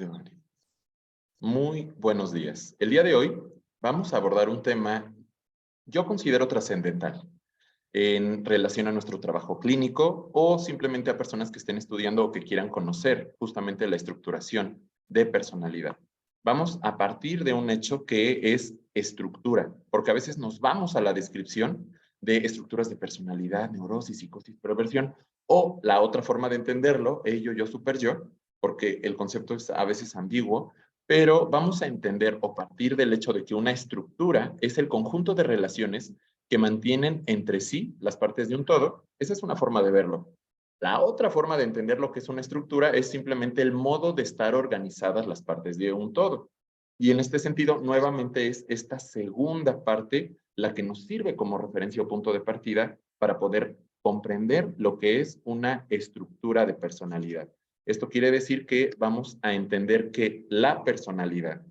Vale. Muy buenos días. El día de hoy vamos a abordar un tema yo considero trascendental en relación a nuestro trabajo clínico o simplemente a personas que estén estudiando o que quieran conocer justamente la estructuración de personalidad. Vamos a partir de un hecho que es estructura, porque a veces nos vamos a la descripción de estructuras de personalidad, neurosis, psicosis, perversión, o la otra forma de entenderlo, ello, yo, super yo, porque el concepto es a veces ambiguo, pero vamos a entender o partir del hecho de que una estructura es el conjunto de relaciones que mantienen entre sí las partes de un todo. Esa es una forma de verlo. La otra forma de entender lo que es una estructura es simplemente el modo de estar organizadas las partes de un todo. Y en este sentido, nuevamente es esta segunda parte la que nos sirve como referencia o punto de partida para poder comprender lo que es una estructura de personalidad. Esto quiere decir que vamos a entender que la personalidad,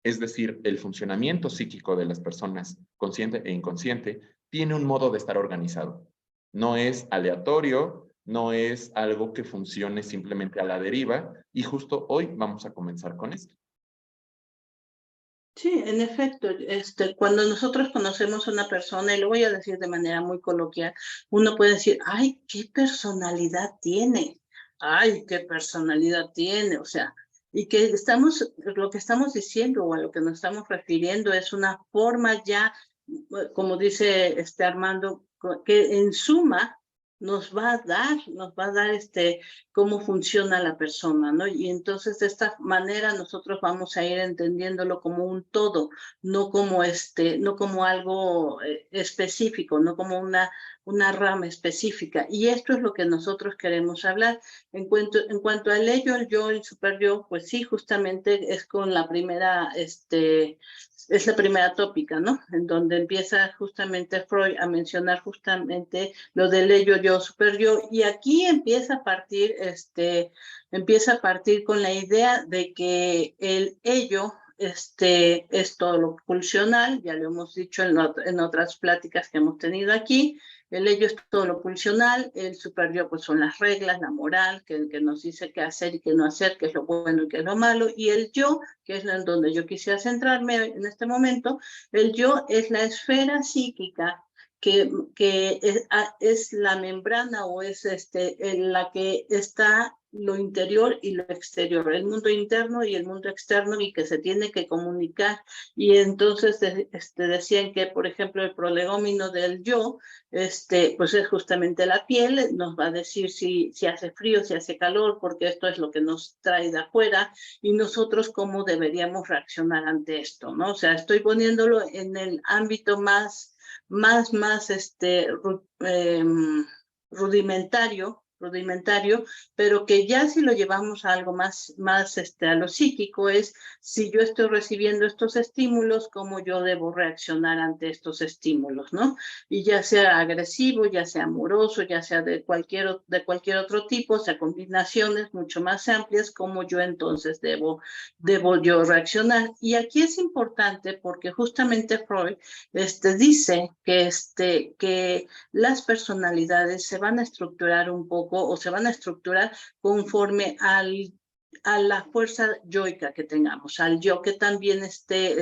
es decir, el funcionamiento psíquico de las personas, consciente e inconsciente, tiene un modo de estar organizado. No es aleatorio, no es algo que funcione simplemente a la deriva, y justo hoy vamos a comenzar con esto. Sí, en efecto, cuando nosotros conocemos a una persona, y lo voy a decir de manera muy coloquial, uno puede decir, ay, qué personalidad tiene, ay, qué personalidad tiene, o sea, y que lo que estamos diciendo o a lo que nos estamos refiriendo es una forma ya, como dice Armando, que en suma nos va a dar cómo funciona la persona, ¿no? Y entonces de esta manera nosotros vamos a ir entendiéndolo como un todo, no como algo específico, no como una rama específica. Y esto es lo que nosotros queremos hablar. En cuanto al ello, el yo, el super yo, pues sí, justamente es con la primera, es la primera tópica, ¿no? En donde empieza justamente Freud a mencionar justamente lo del ello, yo, super yo, y aquí empieza a partir con la idea de que el ello es todo lo pulsional, ya lo hemos dicho en otras pláticas que hemos tenido aquí. El ello es todo lo pulsional, el super yo pues son las reglas, la moral, que nos dice qué hacer y qué no hacer, qué es lo bueno y qué es lo malo, y el yo, que es en donde yo quisiera centrarme en este momento, el yo es la esfera psíquica que es la membrana o es en la que está lo interior y lo exterior, el mundo interno y el mundo externo, y que se tiene que comunicar. Y entonces decían que, por ejemplo, el prolegómeno del yo, pues es justamente la piel, nos va a decir si hace frío, si hace calor, porque esto es lo que nos trae de afuera, y nosotros cómo deberíamos reaccionar ante esto, ¿no? O sea, estoy poniéndolo en el ámbito más rudimentario, pero que ya si lo llevamos a algo más a lo psíquico, es si yo estoy recibiendo estos estímulos, cómo yo debo reaccionar ante estos estímulos, ¿no? Y ya sea agresivo, ya sea amoroso, ya sea de cualquier otro tipo, o sea, combinaciones mucho más amplias, cómo yo entonces debo yo reaccionar. Y aquí es importante porque justamente Freud dice que las personalidades se van a estructurar un poco o se van a estructurar conforme a la fuerza yoica que tengamos, al yo que también esté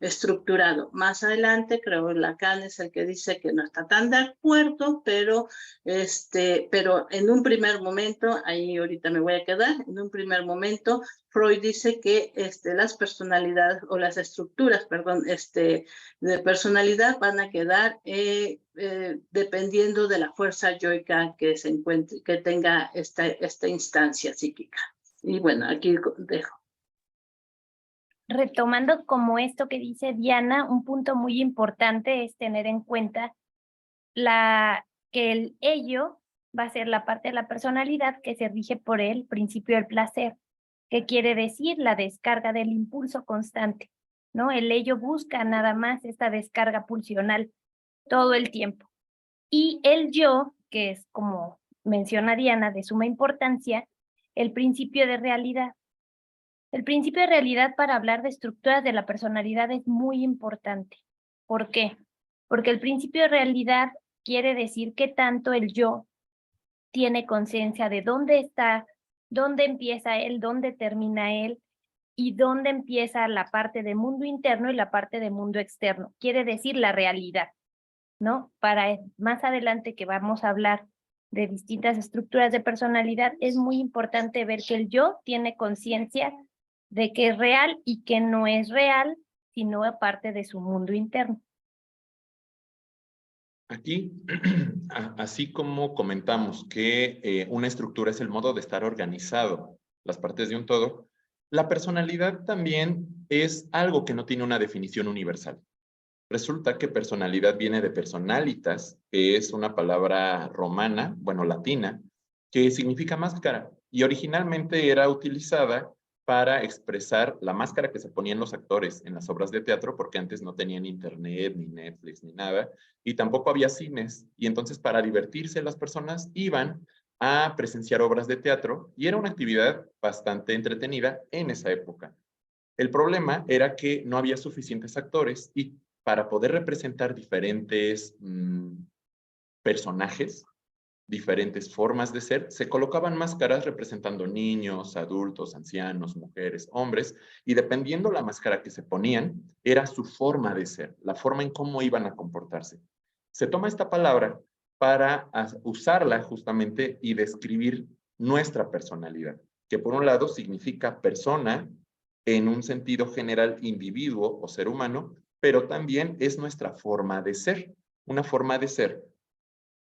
estructurado. Más adelante, creo que Lacan es el que dice que no está tan de acuerdo, pero en un primer momento, ahí ahorita me voy a quedar, en un primer momento, Freud dice que las personalidades o las estructuras, perdón, de personalidad van a quedar dependiendo de la fuerza yoica que se encuentre, que tenga esta instancia psíquica. Y bueno, aquí dejo. Retomando como esto que dice Diana, un punto muy importante es tener en cuenta que el ello va a ser la parte de la personalidad que se rige por el principio del placer, que quiere decir la descarga del impulso constante, ¿no? El ello busca nada más esta descarga pulsional todo el tiempo. Y el yo, que es como menciona Diana, de suma importancia, el principio de realidad. El principio de realidad para hablar de estructuras de la personalidad es muy importante. ¿Por qué? Porque el principio de realidad quiere decir que tanto el yo tiene conciencia de dónde está dónde empieza él, dónde termina él y dónde empieza la parte de mundo interno y la parte de mundo externo. Quiere decir la realidad, ¿no? Para más adelante que vamos a hablar de distintas estructuras de personalidad, es muy importante ver que el yo tiene conciencia de que es real y que no es real, sino parte de su mundo interno. Aquí, así como comentamos que una estructura es el modo de estar organizado, las partes de un todo, la personalidad también es algo que no tiene una definición universal. Resulta que personalidad viene de personalitas, que es una palabra romana, bueno, latina, que significa máscara, y originalmente era utilizada para expresar la máscara que se ponían los actores en las obras de teatro, porque antes no tenían internet, ni Netflix, ni nada, y tampoco había cines, y entonces para divertirse las personas iban a presenciar obras de teatro, y era una actividad bastante entretenida en esa época. El problema era que no había suficientes actores y para poder representar diferentes personajes, diferentes formas de ser, se colocaban máscaras representando niños, adultos, ancianos, mujeres, hombres, y dependiendo la máscara que se ponían, era su forma de ser, la forma en cómo iban a comportarse. Se toma esta palabra para usarla justamente y describir nuestra personalidad, que por un lado significa persona en un sentido general individuo o ser humano, pero también es nuestra forma de ser, una forma de ser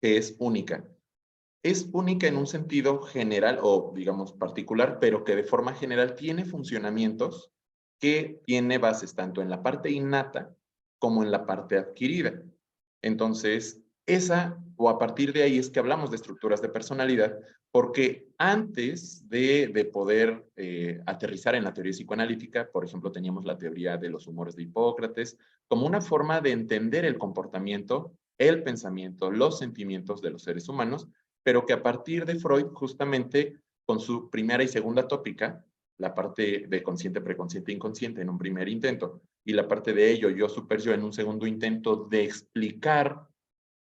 que es única. Es única en un sentido general o, digamos, particular, pero que de forma general tiene funcionamientos que tiene bases tanto en la parte innata como en la parte adquirida. Entonces, esa o a partir de ahí es que hablamos de estructuras de personalidad, porque antes de poder aterrizar en la teoría psicoanalítica, por ejemplo, teníamos la teoría de los humores de Hipócrates, como una forma de entender el comportamiento, el pensamiento, los sentimientos de los seres humanos, pero que a partir de Freud, justamente con su primera y segunda tópica, la parte de consciente, preconsciente, inconsciente en un primer intento, y la parte de ello, yo, super yo, en un segundo intento de explicar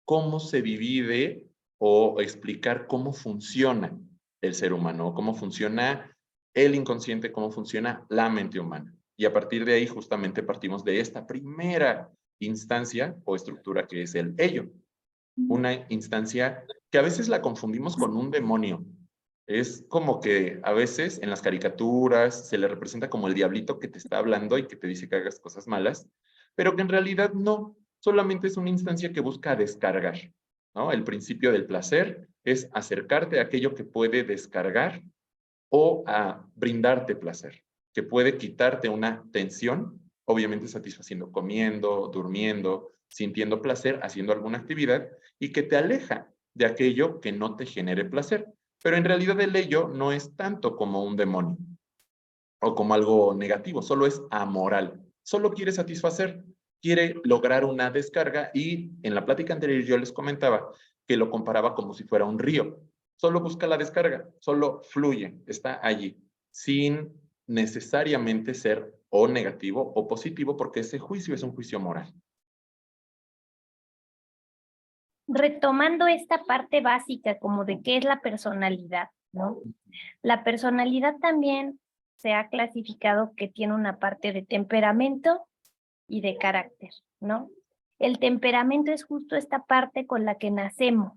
cómo se divide o explicar cómo funciona el ser humano, cómo funciona el inconsciente, cómo funciona la mente humana. Y a partir de ahí justamente partimos de esta primera instancia o estructura que es el ello. Una instancia que a veces la confundimos con un demonio. Es como que a veces en las caricaturas se le representa como el diablito que te está hablando y que te dice que hagas cosas malas, pero que en realidad no, solamente es una instancia que busca descargar, ¿no? El principio del placer es acercarte a aquello que puede descargar o a brindarte placer, que puede quitarte una tensión, obviamente satisfaciendo, comiendo, durmiendo, sintiendo placer, haciendo alguna actividad, y que te aleja de aquello que no te genere placer. Pero en realidad el ello no es tanto como un demonio o como algo negativo, solo es amoral, solo quiere satisfacer, quiere lograr una descarga y en la plática anterior yo les comentaba que lo comparaba como si fuera un río, solo busca la descarga, solo fluye, está allí, sin necesariamente ser o negativo o positivo, porque ese juicio es un juicio moral. Retomando esta parte básica como de qué es la personalidad, ¿no? La personalidad también se ha clasificado que tiene una parte de temperamento y de carácter, ¿no? El temperamento es justo esta parte con la que nacemos.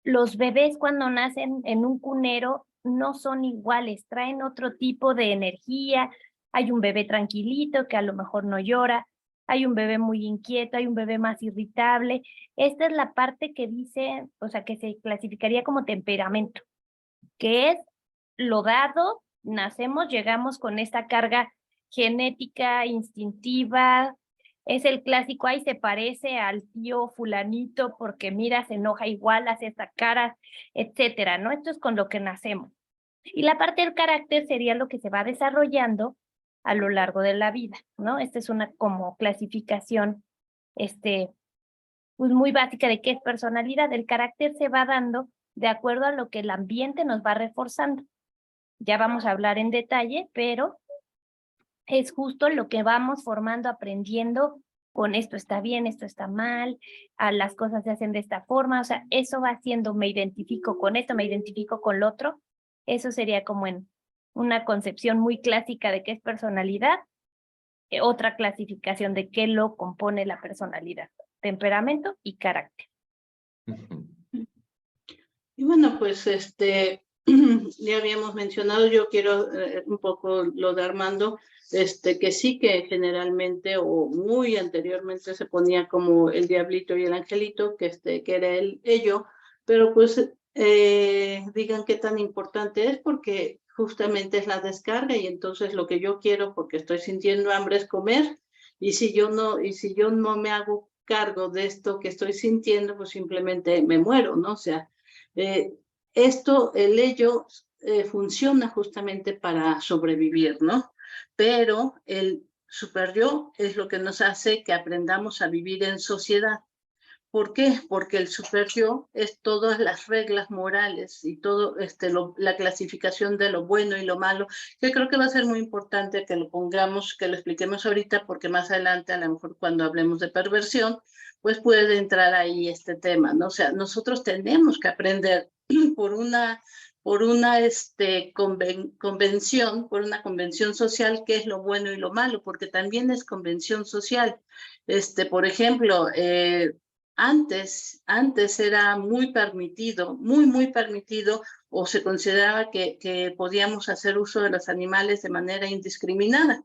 Los bebés cuando nacen en un cunero no son iguales, traen otro tipo de energía. Hay un bebé tranquilito que a lo mejor no llora, hay un bebé muy inquieto, hay un bebé más irritable. Esta es la parte que dice, o sea, que se clasificaría como temperamento, que es lo dado, nacemos, llegamos con esta carga genética, instintiva, es el clásico, ahí se parece al tío fulanito porque mira, se enoja igual, hace esta cara, etcétera, ¿no? Esto es con lo que nacemos. Y la parte del carácter sería lo que se va desarrollando a lo largo de la vida, ¿no? Esta es una como clasificación, pues muy básica de qué es personalidad. El carácter se va dando de acuerdo a lo que el ambiente nos va reforzando. Ya vamos a hablar en detalle, pero es justo lo que vamos formando, aprendiendo con esto está bien, esto está mal, las cosas se hacen de esta forma, o sea, eso va haciendo, me identifico con esto, me identifico con lo otro, Eso sería como en una concepción muy clásica de qué es personalidad, otra clasificación de qué lo compone la personalidad, temperamento y carácter. Ujú. Y bueno, pues ya habíamos mencionado, yo quiero un poco lo de Armando, que sí que generalmente o muy anteriormente se ponía como el diablito y el angelito, que era ello, pero pues digan qué tan importante es porque justamente es la descarga y entonces lo que yo quiero porque estoy sintiendo hambre es comer y si yo no me hago cargo de esto que estoy sintiendo, pues simplemente me muero, ¿no? O sea, eh, el ello funciona justamente para sobrevivir, ¿no? Pero el superyo es lo que nos hace que aprendamos a vivir en sociedad. ¿Por qué? Porque el superyo es todas las reglas morales y todo la clasificación de lo bueno y lo malo, que creo que va a ser muy importante que lo pongamos, que lo expliquemos ahorita, porque más adelante, a lo mejor cuando hablemos de perversión, pues puede entrar ahí este tema, ¿no? O sea, nosotros tenemos que aprender por una convención, por una convención social, qué es lo bueno y lo malo, porque también es convención social. Por ejemplo, antes era muy permitido, muy permitido, o se consideraba que podíamos hacer uso de los animales de manera indiscriminada.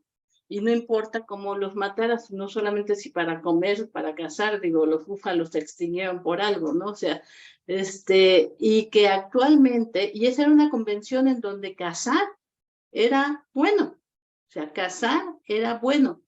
Y no importa cómo los mataras, no solamente si para comer, para cazar, digo, los búfalos se extinguieron por algo, ¿no? O sea, y que actualmente, y esa era una convención en donde cazar era bueno, o sea, cazar era bueno.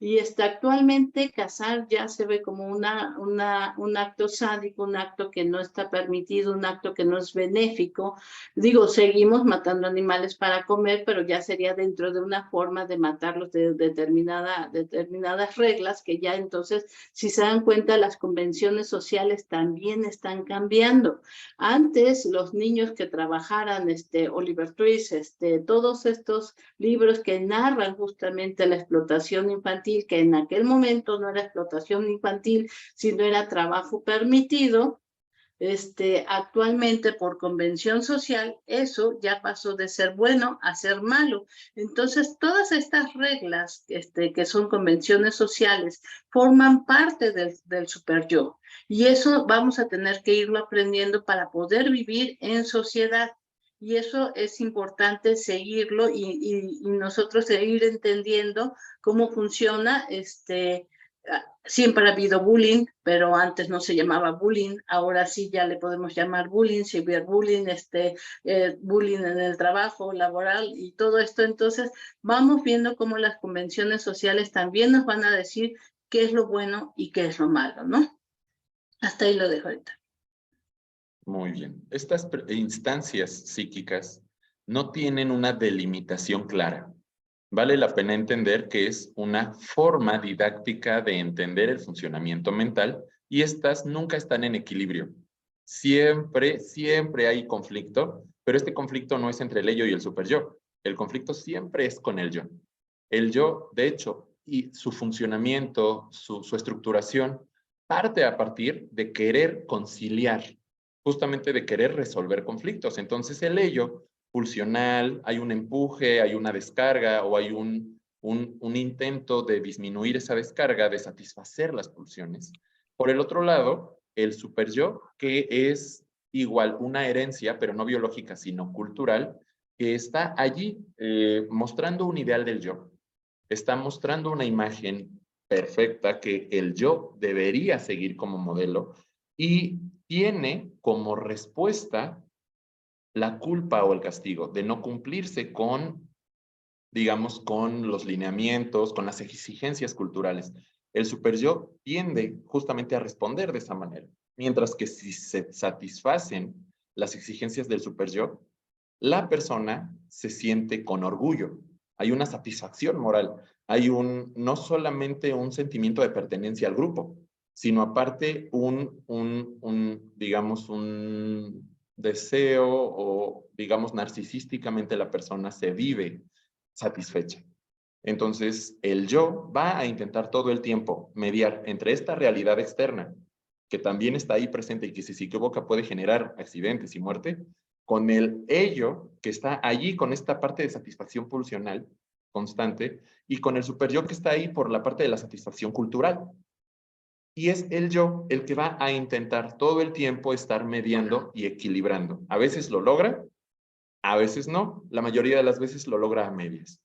Y actualmente cazar ya se ve como un acto sádico, un acto que no está permitido, un acto que no es benéfico. Digo, seguimos matando animales para comer, pero ya sería dentro de una forma de matarlos de determinadas reglas que ya entonces, si se dan cuenta, las convenciones sociales también están cambiando. Antes, los niños que trabajaran, Oliver Twist, todos estos libros que narran justamente la explotación infantil, que en aquel momento no era explotación infantil, sino era trabajo permitido, actualmente por convención social, eso ya pasó de ser bueno a ser malo. Entonces, todas estas reglas que son convenciones sociales forman parte del superyo. Y eso vamos a tener que irlo aprendiendo para poder vivir en sociedad. Y eso es importante seguirlo y nosotros seguir entendiendo cómo funciona. Siempre ha habido bullying, pero antes no se llamaba bullying, ahora sí ya le podemos llamar bullying, ciberbullying, bullying en el trabajo laboral y todo esto. Entonces vamos viendo cómo las convenciones sociales también nos van a decir qué es lo bueno y qué es lo malo, ¿no? Hasta ahí lo dejo ahorita. Muy bien. Estas instancias psíquicas no tienen una delimitación clara. Vale la pena entender que es una forma didáctica de entender el funcionamiento mental y estas nunca están en equilibrio. Siempre hay conflicto, pero este conflicto no es entre el ello y el superyo. El conflicto siempre es con el yo. El yo, de hecho, y su funcionamiento, su estructuración, parte a partir de querer conciliar, justamente de querer resolver conflictos. Entonces el ello pulsional, hay un empuje, hay una descarga o hay un intento de disminuir esa descarga, de satisfacer las pulsiones. Por el otro lado, el superyo, que es igual una herencia, pero no biológica, sino cultural, que está allí mostrando un ideal del yo. Está mostrando una imagen perfecta que el yo debería seguir como modelo y tiene como respuesta la culpa o el castigo de no cumplirse con, digamos, con los lineamientos, con las exigencias culturales. El superyo tiende justamente a responder de esa manera, mientras que si se satisfacen las exigencias del superyo, la persona se siente con orgullo. Hay una satisfacción moral, hay no solamente un sentimiento de pertenencia al grupo, sino aparte digamos, un deseo o, digamos, narcisísticamente la persona se vive satisfecha. Entonces, el yo va a intentar todo el tiempo mediar entre esta realidad externa, que también está ahí presente y que si se equivoca puede generar accidentes y muerte, con el ello, que está allí con esta parte de satisfacción pulsional constante, y con el superyo que está ahí por la parte de la satisfacción cultural. Y es el yo el que va a intentar todo el tiempo estar mediando y equilibrando. A veces lo logra, a veces no. La mayoría de las veces lo logra a medias.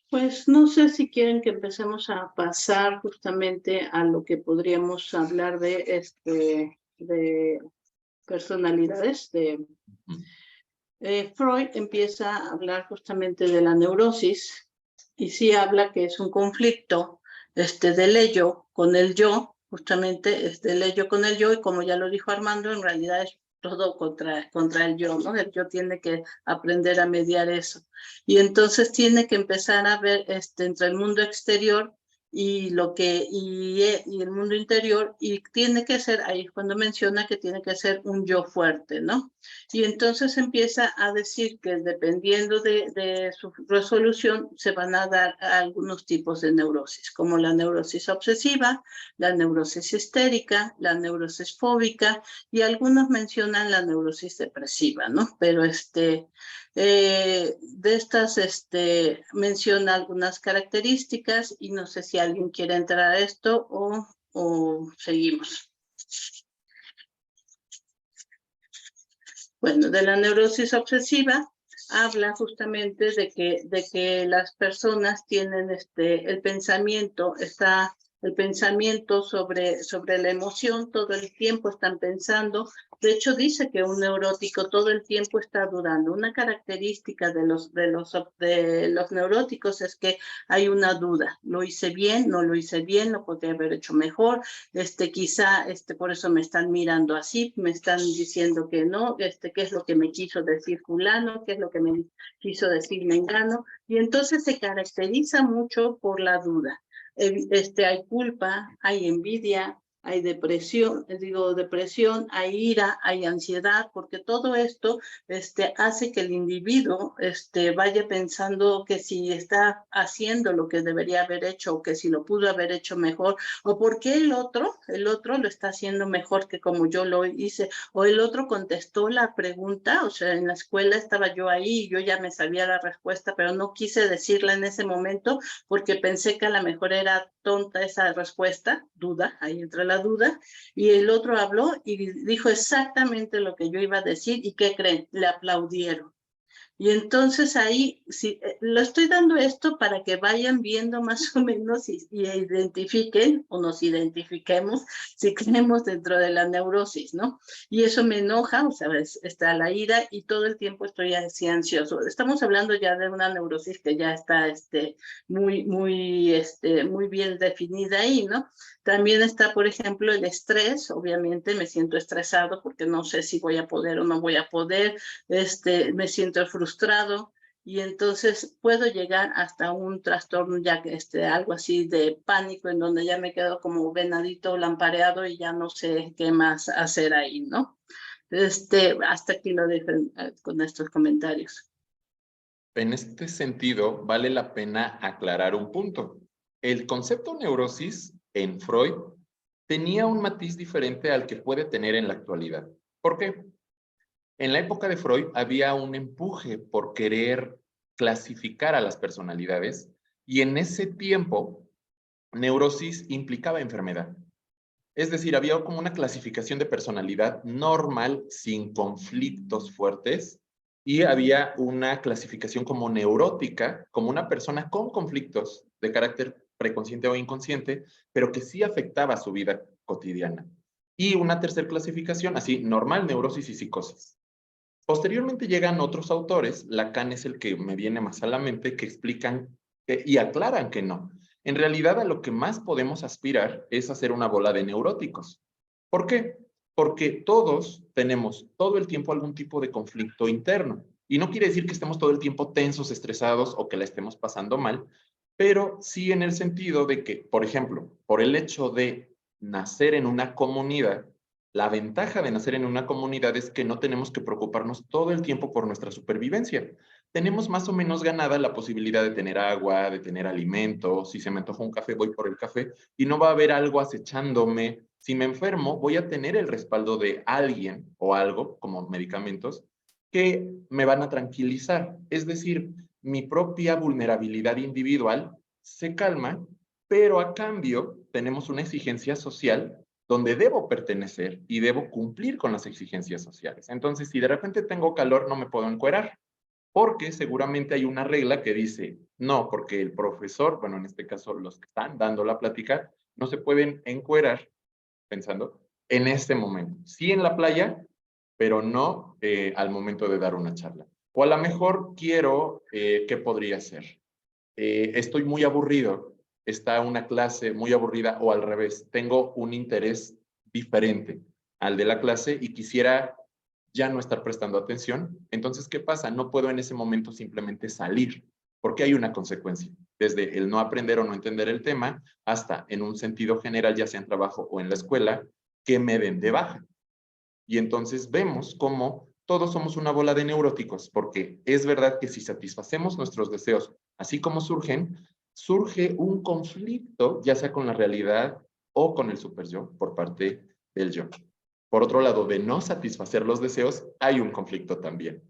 Pues no sé si quieren que empecemos a pasar justamente a lo que podríamos hablar de personalidades. Freud empieza a hablar justamente de la neurosis y sí habla que es un conflicto del ello con el yo, justamente el ello con el yo, y como ya lo dijo Armando, en realidad es todo contra el yo, ¿no? El yo tiene que aprender a mediar eso. Y entonces tiene que empezar a ver entre el mundo exterior y el mundo interior, y tiene que ser, ahí cuando menciona que tiene que ser un yo fuerte, ¿no? Y entonces empieza a decir que dependiendo de su resolución se van a dar algunos tipos de neurosis, como la neurosis obsesiva, la neurosis histérica, la neurosis fóbica, y algunos mencionan la neurosis depresiva, ¿no? Pero de estas menciona algunas características y no sé si alguien quiere entrar a esto o seguimos. Bueno, de la neurosis obsesiva habla justamente de que las personas tienen el pensamiento sobre la emoción, todo el tiempo están pensando. De hecho, dice que un neurótico todo el tiempo está dudando. Una característica de los neuróticos es que hay una duda. ¿Lo hice bien? ¿No lo hice bien? ¿Lo podría haber hecho mejor? Quizá por eso me están mirando así, me están diciendo que no, qué es lo que me quiso decir fulano, qué es lo que me quiso decir mengano, y entonces se caracteriza mucho por la duda. Hay culpa, hay envidia, hay depresión, hay ira, hay ansiedad, porque todo esto hace que el individuo vaya pensando que si está haciendo lo que debería haber hecho o que si lo pudo haber hecho mejor, o por qué el otro lo está haciendo mejor que como yo lo hice, o el otro contestó la pregunta, o sea, en la escuela estaba yo ahí y yo ya me sabía la respuesta, pero no quise decirla en ese momento porque pensé que a lo mejor era tonta esa respuesta, duda, ahí entra la duda, y el otro habló y dijo exactamente lo que yo iba a decir, y ¿qué creen? Le aplaudieron. Y entonces ahí, lo estoy dando esto para que vayan viendo más o menos y identifiquen o nos identifiquemos si creemos dentro de la neurosis, ¿no? Y eso me enoja, o sea, está la ira y todo el tiempo estoy así ansioso. Estamos hablando ya de una neurosis que ya está muy bien definida ahí, ¿no? También está, por ejemplo, el estrés. Obviamente me siento estresado porque no sé si voy a poder o no voy a poder. Me siento frustrado y entonces puedo llegar hasta un trastorno, ya que algo así de pánico, en donde ya me quedo como venadito lampareado y ya no sé qué más hacer ahí, ¿no? Hasta aquí lo dejo con estos comentarios. En este sentido, vale la pena aclarar un punto. El concepto neurosis en Freud tenía un matiz diferente al que puede tener en la actualidad. ¿Por qué? En la época de Freud había un empuje por querer clasificar a las personalidades y en ese tiempo neurosis implicaba enfermedad. Es decir, había como una clasificación de personalidad normal sin conflictos fuertes y había una clasificación como neurótica, como una persona con conflictos de carácter preconsciente o inconsciente, pero que sí afectaba su vida cotidiana. Y una tercera clasificación, así, normal, neurosis y psicosis. Posteriormente llegan otros autores, Lacan es el que me viene más a la mente, que explican y aclaran que no. En realidad a lo que más podemos aspirar es hacer una bola de neuróticos. ¿Por qué? Porque todos tenemos todo el tiempo algún tipo de conflicto interno. Y no quiere decir que estemos todo el tiempo tensos, estresados o que la estemos pasando mal, pero sí en el sentido de que, por ejemplo, por el hecho de nacer en una comunidad, La ventaja de nacer en una comunidad es que no tenemos que preocuparnos todo el tiempo por nuestra supervivencia. Tenemos más o menos ganada la posibilidad de tener agua, de tener alimento. Si se me antoja un café, voy por el café y no va a haber algo acechándome. Si me enfermo, voy a tener el respaldo de alguien o algo, como medicamentos, que me van a tranquilizar. Es decir, mi propia vulnerabilidad individual se calma, pero a cambio tenemos una exigencia social donde debo pertenecer y debo cumplir con las exigencias sociales. Entonces, si de repente tengo calor, no me puedo encuerar, porque seguramente hay una regla que dice, no, porque el profesor, bueno, en este caso los que están dando la plática, no se pueden encuerar, pensando, en este momento. Sí en la playa, pero no al momento de dar una charla. O a lo mejor quiero, ¿qué podría ser? Estoy muy aburrido, está una clase muy aburrida o al revés, tengo un interés diferente al de la clase y quisiera ya no estar prestando atención. Entonces, ¿qué pasa? No puedo en ese momento simplemente salir, porque hay una consecuencia, desde el no aprender o no entender el tema hasta en un sentido general, ya sea en trabajo o en la escuela, que me den de baja. Y entonces vemos cómo todos somos una bola de neuróticos, porque es verdad que si satisfacemos nuestros deseos, así como surgen, surge un conflicto, ya sea con la realidad o con el superyo, por parte del yo. Por otro lado, de no satisfacer los deseos, hay un conflicto también.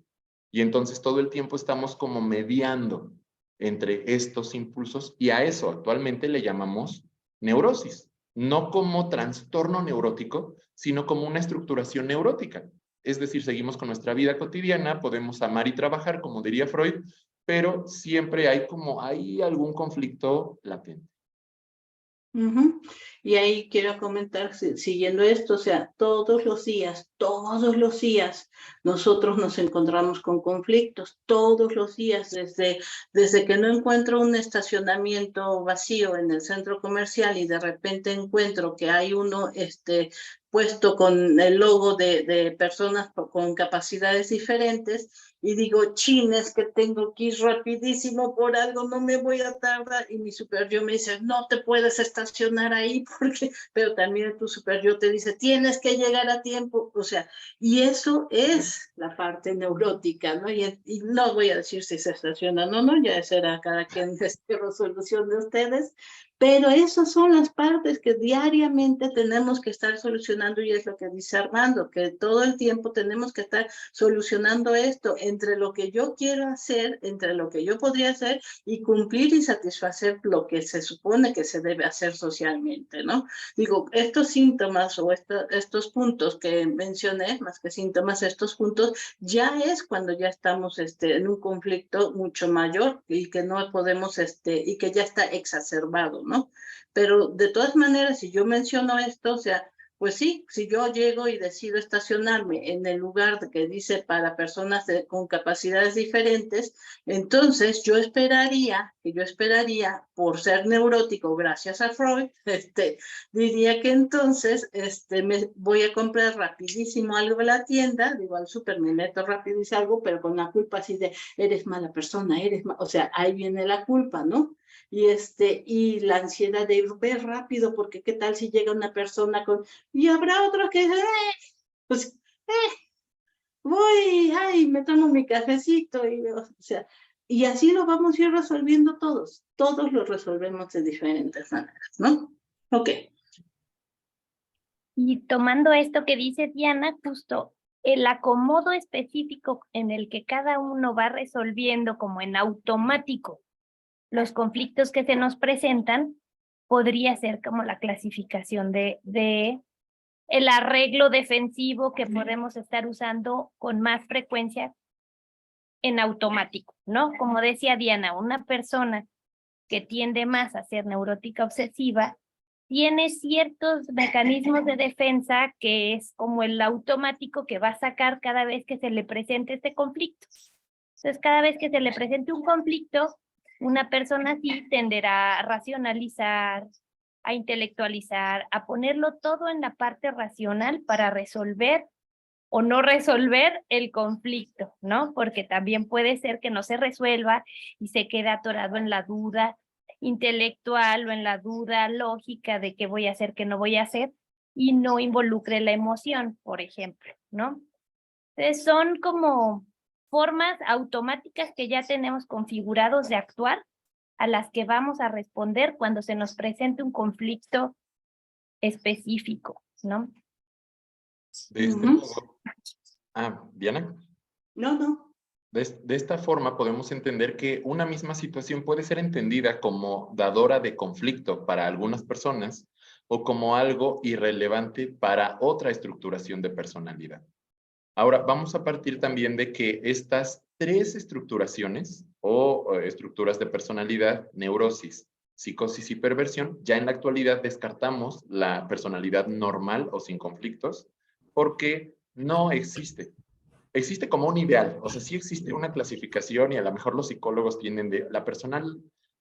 Y entonces todo el tiempo estamos como mediando entre estos impulsos y a eso actualmente le llamamos neurosis, no como trastorno neurótico, sino como una estructuración neurótica. Es decir, seguimos con nuestra vida cotidiana, podemos amar y trabajar, como diría Freud, pero siempre hay algún conflicto latente. Y ahí quiero comentar, siguiendo esto, o sea, todos los días, nosotros nos encontramos con conflictos, todos los días, desde que no encuentro un estacionamiento vacío en el centro comercial y de repente encuentro que hay uno puesto con el logo de personas con capacidades diferentes, y digo, chines, que tengo que ir rapidísimo por algo, no me voy a tardar, y mi superior me dice, no te puedes estacionar ahí, pero también tu superior te dice, tienes que llegar a tiempo, o sea, y eso es la parte neurótica, ¿no? Y no voy a decir si se estaciona o no, ya será cada quien resolución de ustedes, pero esas son las partes que diariamente tenemos que estar solucionando, y es lo que dice Armando, que todo el tiempo tenemos que estar solucionando esto entre lo que yo quiero hacer, entre lo que yo podría hacer y cumplir y satisfacer lo que se supone que se debe hacer socialmente, ¿no? Digo, estos síntomas o estos puntos que mencioné, más que síntomas, estos puntos, ya es cuando ya estamos en un conflicto mucho mayor y que no podemos, y que ya está exacerbado, ¿no? Pero de todas maneras, si yo menciono esto, o sea, pues sí, si yo llego y decido estacionarme en el lugar que dice para personas con capacidades diferentes, entonces yo esperaría, por ser neurótico, gracias a Freud, diría que entonces me voy a comprar rapidísimo algo en la tienda, digo al súper, me meto rápido y salgo, pero con la culpa así de, eres mala persona, o sea, ahí viene la culpa, ¿no? Y la ansiedad de ver rápido, porque qué tal si llega una persona con, y habrá otro que, pues, voy, ay, me tomo mi cafecito, o sea, y así lo vamos a ir resolviendo todos lo resolvemos de diferentes maneras, ¿no? Ok. Y tomando esto que dice Diana, justo el acomodo específico en el que cada uno va resolviendo como en automático los conflictos que se nos presentan, podría ser como la clasificación de el arreglo defensivo que podemos estar usando con más frecuencia en automático, ¿no? Como decía Diana, una persona que tiende más a ser neurótica obsesiva tiene ciertos mecanismos de defensa que es como el automático que va a sacar cada vez que se le presente este conflicto. Entonces, cada vez que se le presente un conflicto, una persona así tenderá a racionalizar, a intelectualizar, a ponerlo todo en la parte racional para resolver o no resolver el conflicto, ¿no? Porque también puede ser que no se resuelva y se quede atorado en la duda intelectual o en la duda lógica de qué voy a hacer, qué no voy a hacer, y no involucre la emoción, por ejemplo, ¿no? Entonces son como formas automáticas que ya tenemos configurados de actuar a las que vamos a responder cuando se nos presente un conflicto específico, ¿no? De este modo, Diana. No. De esta forma podemos entender que una misma situación puede ser entendida como dadora de conflicto para algunas personas o como algo irrelevante para otra estructuración de personalidad. Ahora, vamos a partir también de que estas tres estructuraciones o estructuras de personalidad, neurosis, psicosis y perversión, ya en la actualidad descartamos la personalidad normal o sin conflictos porque no existe. Existe como un ideal, o sea, sí existe una clasificación y a lo mejor los psicólogos tienen de la persona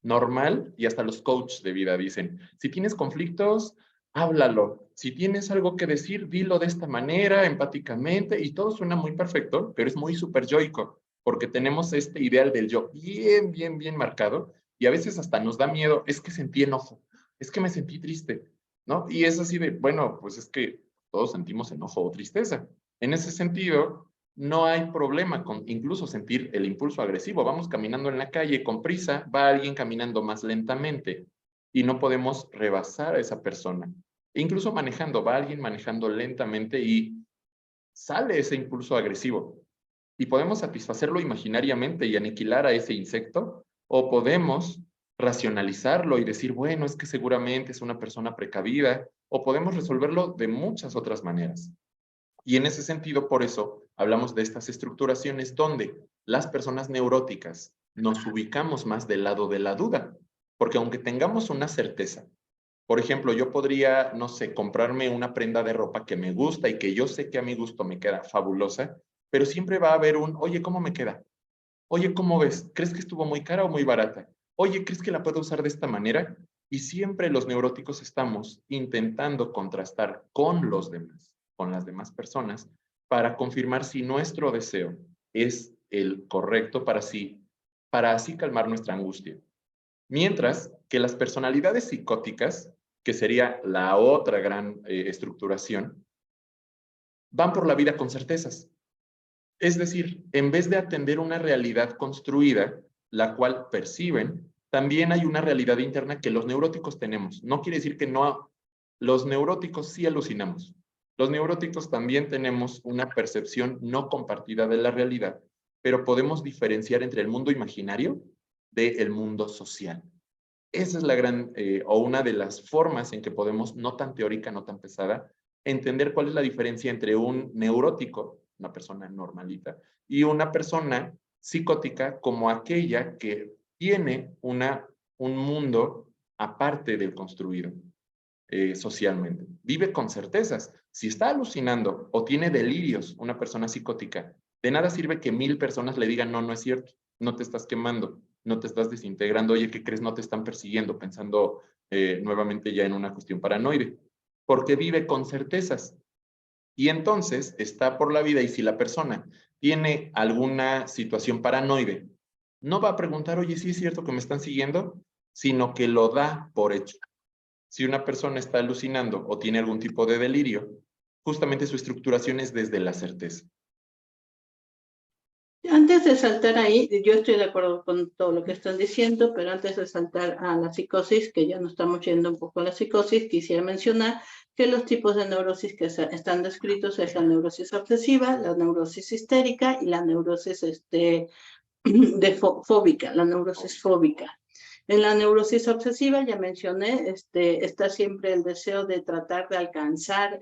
normal y hasta los coaches de vida dicen, si tienes conflictos, háblalo. Si tienes algo que decir, dilo de esta manera, empáticamente, y todo suena muy perfecto, pero es muy súper yoico, porque tenemos este ideal del yo bien marcado, y a veces hasta nos da miedo, es que sentí enojo, es que me sentí triste, ¿no? Y es así de, bueno, pues es que todos sentimos enojo o tristeza. En ese sentido, no hay problema con incluso sentir el impulso agresivo. Vamos caminando en la calle con prisa, va alguien caminando más lentamente y no podemos rebasar a esa persona. E incluso manejando, va alguien manejando lentamente y sale ese impulso agresivo. Y podemos satisfacerlo imaginariamente y aniquilar a ese insecto, o podemos racionalizarlo y decir, bueno, es que seguramente es una persona precavida, o podemos resolverlo de muchas otras maneras. Y en ese sentido, por eso, hablamos de estas estructuraciones donde las personas neuróticas nos ubicamos más del lado de la duda, porque aunque tengamos una certeza, por ejemplo, yo podría, no sé, comprarme una prenda de ropa que me gusta y que yo sé que a mi gusto me queda fabulosa, pero siempre va a haber un, oye, ¿cómo me queda? Oye, ¿cómo ves? ¿Crees que estuvo muy cara o muy barata? Oye, ¿crees que la puedo usar de esta manera? Y siempre los neuróticos estamos intentando contrastar con los demás, con las demás personas, para confirmar si nuestro deseo es el correcto para así calmar nuestra angustia. Mientras que las personalidades psicóticas, que sería la otra gran estructuración, van por la vida con certezas. Es decir, en vez de atender una realidad construida, la cual perciben, también hay una realidad interna que los neuróticos tenemos. No quiere decir que no, los neuróticos sí alucinamos. Los neuróticos también tenemos una percepción no compartida de la realidad, pero podemos diferenciar entre el mundo imaginario del mundo social. Esa es la gran, o una de las formas en que podemos, no tan teórica, no tan pesada, entender cuál es la diferencia entre un neurótico, una persona normalita, y una persona psicótica como aquella que tiene un mundo aparte del construido socialmente. Vive con certezas. Si está alucinando o tiene delirios una persona psicótica, de nada sirve que 1000 personas le digan, no, no es cierto, no te estás quemando, no te estás desintegrando, oye, ¿qué crees? No te están persiguiendo, pensando nuevamente ya en una cuestión paranoide, porque vive con certezas. Y entonces está por la vida y si la persona tiene alguna situación paranoide, no va a preguntar, oye, ¿sí es cierto que me están siguiendo? Sino que lo da por hecho. Si una persona está alucinando o tiene algún tipo de delirio, justamente su estructuración es desde la certeza. Antes de saltar ahí, yo estoy de acuerdo con todo lo que están diciendo, pero antes de saltar a la psicosis, que ya nos estamos yendo un poco a la psicosis, quisiera mencionar que los tipos de neurosis que están descritos es la neurosis obsesiva, la neurosis histérica y la neurosis fóbica, la neurosis fóbica. En la neurosis obsesiva, ya mencioné, está siempre el deseo de tratar de alcanzar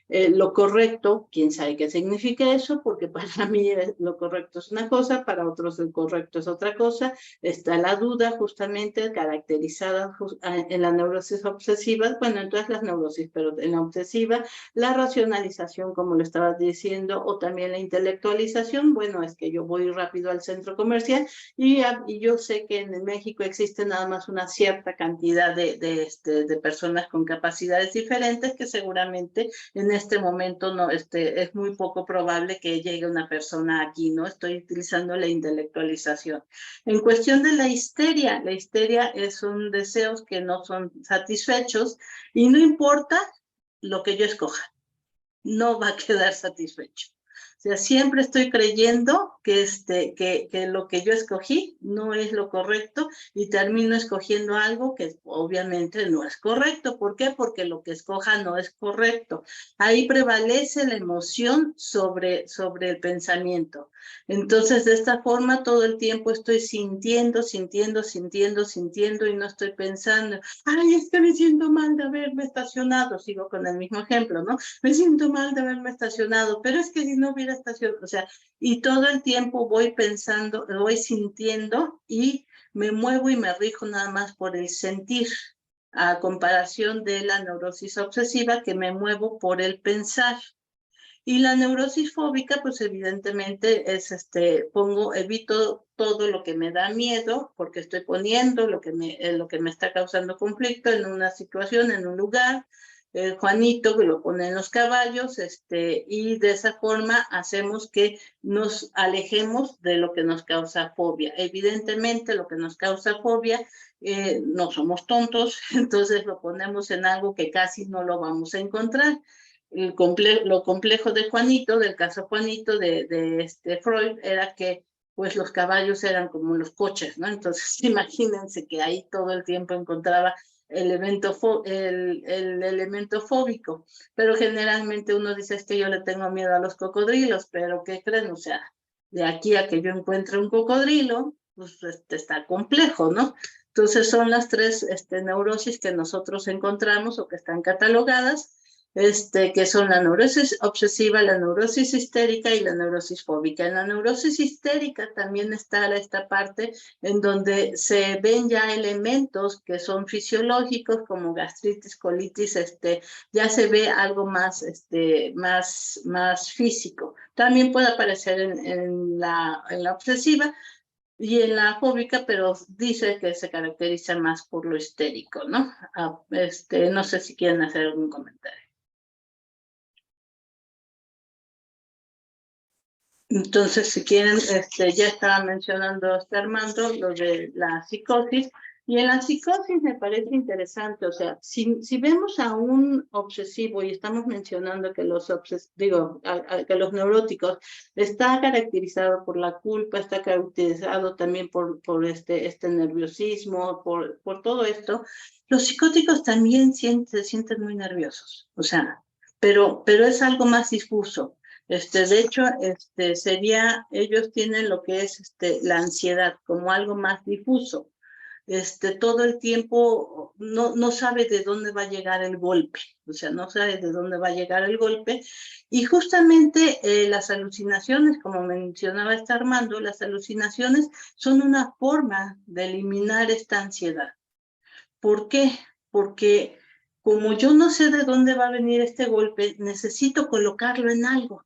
lo correcto. Quién sabe qué significa eso, porque para mí lo correcto es una cosa, para otros el correcto es otra cosa. Está la duda, justamente, caracterizada en la neurosis obsesiva, bueno, en todas las neurosis, pero en la obsesiva, la racionalización, como lo estabas diciendo, o también la intelectualización. Bueno, es que yo voy rápido al centro comercial y yo sé que en México existe nada más una cierta cantidad de personas con capacidades diferentes que seguramente en este momento no, es muy poco probable que llegue una persona aquí, ¿no? Estoy utilizando la intelectualización. En cuestión de la histeria son deseos que no son satisfechos y no importa lo que yo escoja. No va a quedar satisfecho. O sea, siempre estoy creyendo que lo que yo escogí no es lo correcto y termino escogiendo algo que obviamente no es correcto. ¿Por qué? Porque lo que escoja no es correcto. Ahí prevalece la emoción sobre el pensamiento. Entonces, de esta forma, todo el tiempo estoy sintiendo y no estoy pensando, ay, es que me siento mal de haberme estacionado. Sigo con el mismo ejemplo, ¿no? Me siento mal de haberme estacionado, pero es que si no hubiera estacionado, o sea, y todo el tiempo voy pensando, voy sintiendo y me muevo y me rijo nada más por el sentir, a comparación de la neurosis obsesiva que me muevo por el pensar. Y la neurosis fóbica, pues evidentemente es evito todo lo que me da miedo, porque estoy poniendo lo que me está causando conflicto en una situación, en un lugar. Juanito que lo pone en los caballos, y de esa forma hacemos que nos alejemos de lo que nos causa fobia. Evidentemente lo que nos causa fobia, no somos tontos, entonces lo ponemos en algo que casi no lo vamos a encontrar. Lo complejo de Juanito, del caso Juanito de Freud, era que pues los caballos eran como los coches, ¿no? Entonces imagínense que ahí todo el tiempo encontraba el elemento fóbico, pero generalmente uno dice, es que yo le tengo miedo a los cocodrilos, pero ¿qué creen? O sea, de aquí a que yo encuentre un cocodrilo, pues está complejo, ¿no? Entonces son las tres neurosis que nosotros encontramos o que están catalogadas, que son la neurosis obsesiva, la neurosis histérica y la neurosis fóbica. En la neurosis histérica también está esta parte en donde se ven ya elementos que son fisiológicos como gastritis, colitis, ya se ve algo más, más físico. También puede aparecer en la obsesiva y en la fóbica, pero dice que se caracteriza más por lo histérico, ¿no? No sé si quieren hacer algún comentario. Entonces, si quieren, ya estaba mencionando Armando lo de la psicosis, y en la psicosis me parece interesante, o sea, si vemos a un obsesivo y estamos mencionando que que los neuróticos está caracterizado por la culpa, está caracterizado también por este nerviosismo, por todo esto, los psicóticos también se sienten muy nerviosos, o sea, pero es algo más difuso. De hecho, ellos tienen lo que es la ansiedad como algo más difuso. Todo el tiempo no sabe de dónde va a llegar el golpe, o sea, no sabe de dónde va a llegar el golpe. Y justamente las alucinaciones, como mencionaba Armando, las alucinaciones son una forma de eliminar esta ansiedad. ¿Por qué? Porque como yo no sé de dónde va a venir este golpe, necesito colocarlo en algo.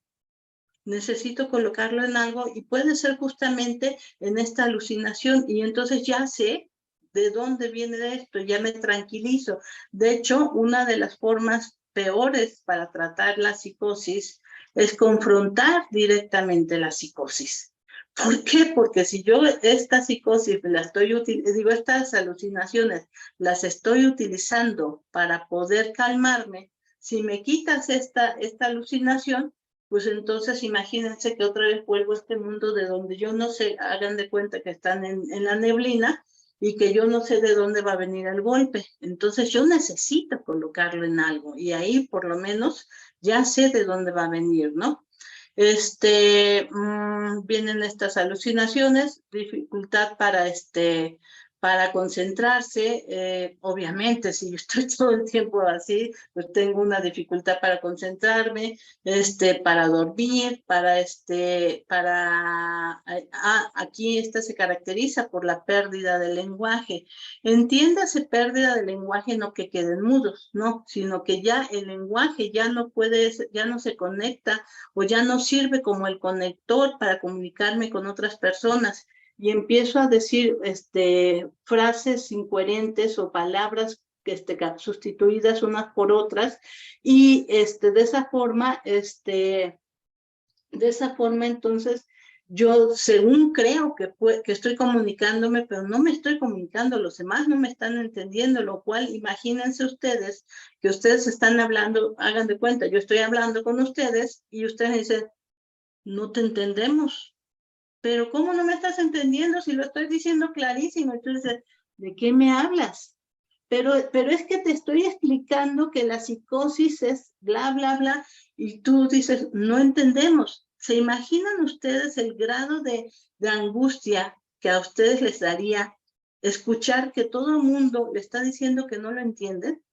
Necesito colocarlo en algo y puede ser justamente en esta alucinación y entonces ya sé de dónde viene esto, ya me tranquilizo. De hecho, una de las formas peores para tratar la psicosis es confrontar directamente la psicosis. ¿Por qué? Porque si yo esta psicosis estas alucinaciones las estoy utilizando para poder calmarme, si me quitas esta alucinación, pues entonces imagínense que otra vez vuelvo a este mundo de donde yo no sé, hagan de cuenta que están en la neblina y que yo no sé de dónde va a venir el golpe. Entonces yo necesito colocarlo en algo y ahí por lo menos ya sé de dónde va a venir, ¿no? Vienen estas alucinaciones, dificultad para concentrarse. Obviamente, si yo estoy todo el tiempo así, pues tengo una dificultad para concentrarme, para dormir, aquí se caracteriza por la pérdida del lenguaje. Entiéndase pérdida del lenguaje, no que queden mudos, no, sino que ya el lenguaje ya no se conecta o ya no sirve como el conector para comunicarme con otras personas. Y empiezo a decir frases incoherentes o palabras sustituidas unas por otras, y de esa forma entonces yo según creo que estoy comunicándome, pero no me estoy comunicando, los demás no me están entendiendo, lo cual imagínense ustedes que ustedes están hablando, hagan de cuenta, yo estoy hablando con ustedes y ustedes dicen, no te entendemos, pero ¿cómo no me estás entendiendo si lo estoy diciendo clarísimo? Entonces, ¿de qué me hablas? Pero es que te estoy explicando que la psicosis es bla, bla, bla, y tú dices, no entendemos. ¿Se imaginan ustedes el grado de angustia que a ustedes les daría escuchar que todo el mundo le está diciendo que no lo entienden?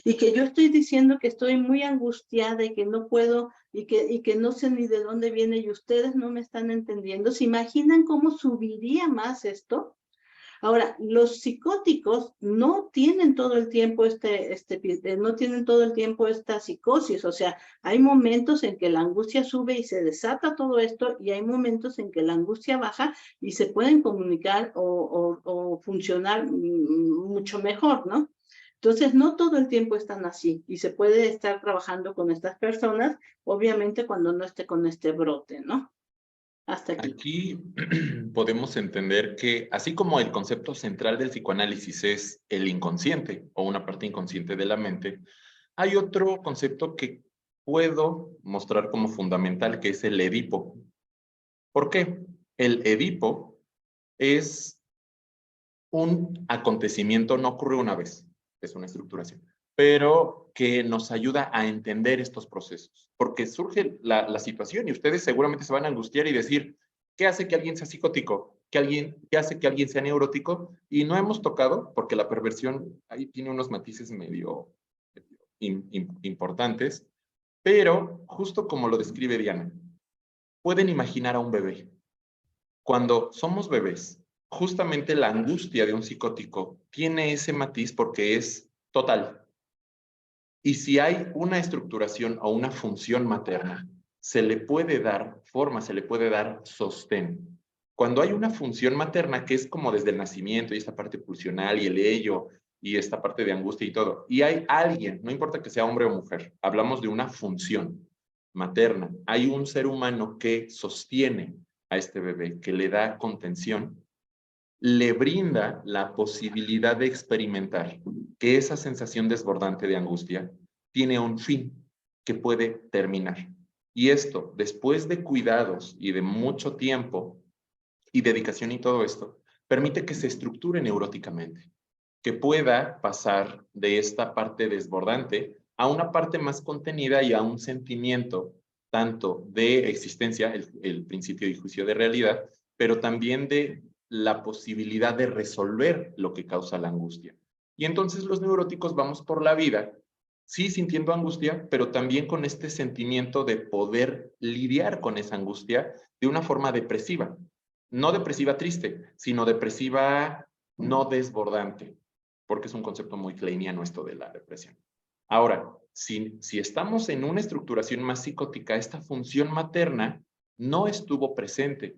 Y que yo estoy diciendo que estoy muy angustiada y que no puedo y que no sé ni de dónde viene y ustedes no me están entendiendo. ¿Se imaginan cómo subiría más esto? Ahora, los psicóticos no tienen todo el tiempo no tienen todo el tiempo esta psicosis, o sea, hay momentos en que la angustia sube y se desata todo esto y hay momentos en que la angustia baja y se pueden comunicar o funcionar mucho mejor, ¿no? Entonces, no todo el tiempo están así y se puede estar trabajando con estas personas, obviamente cuando no esté con este brote, ¿no? Hasta aquí. Aquí podemos entender que, así como el concepto central del psicoanálisis es el inconsciente o una parte inconsciente de la mente, hay otro concepto que puedo mostrar como fundamental, que es el Edipo. ¿Por qué? El Edipo es un acontecimiento, no ocurre una vez, es una estructuración, pero que nos ayuda a entender estos procesos, porque surge la situación y ustedes seguramente se van a angustiar y decir, ¿qué hace que alguien sea psicótico? ¿Qué hace que alguien sea neurótico? Y no hemos tocado, porque la perversión ahí tiene unos matices medio importantes, pero justo como lo describe Diana, pueden imaginar a un bebé. Cuando somos bebés, justamente la angustia de un psicótico tiene ese matiz porque es total. Y si hay una estructuración o una función materna, se le puede dar forma, se le puede dar sostén. Cuando hay una función materna que es como desde el nacimiento y esta parte pulsional y el ello y esta parte de angustia y todo, y hay alguien, no importa que sea hombre o mujer, hablamos de una función materna, hay un ser humano que sostiene a este bebé, que le da contención, le brinda la posibilidad de experimentar que esa sensación desbordante de angustia tiene un fin que puede terminar. Y esto, después de cuidados y de mucho tiempo y dedicación y todo esto, permite que se estructure neuróticamente, que pueda pasar de esta parte desbordante a una parte más contenida y a un sentimiento tanto de existencia, el principio y juicio de realidad, pero también de la posibilidad de resolver lo que causa la angustia. Y entonces los neuróticos vamos por la vida, sí sintiendo angustia, pero también con este sentimiento de poder lidiar con esa angustia de una forma depresiva. No depresiva triste, sino depresiva no desbordante, porque es un concepto muy kleiniano esto de la depresión. Ahora, si estamos en una estructuración más psicótica, esta función materna no estuvo presente,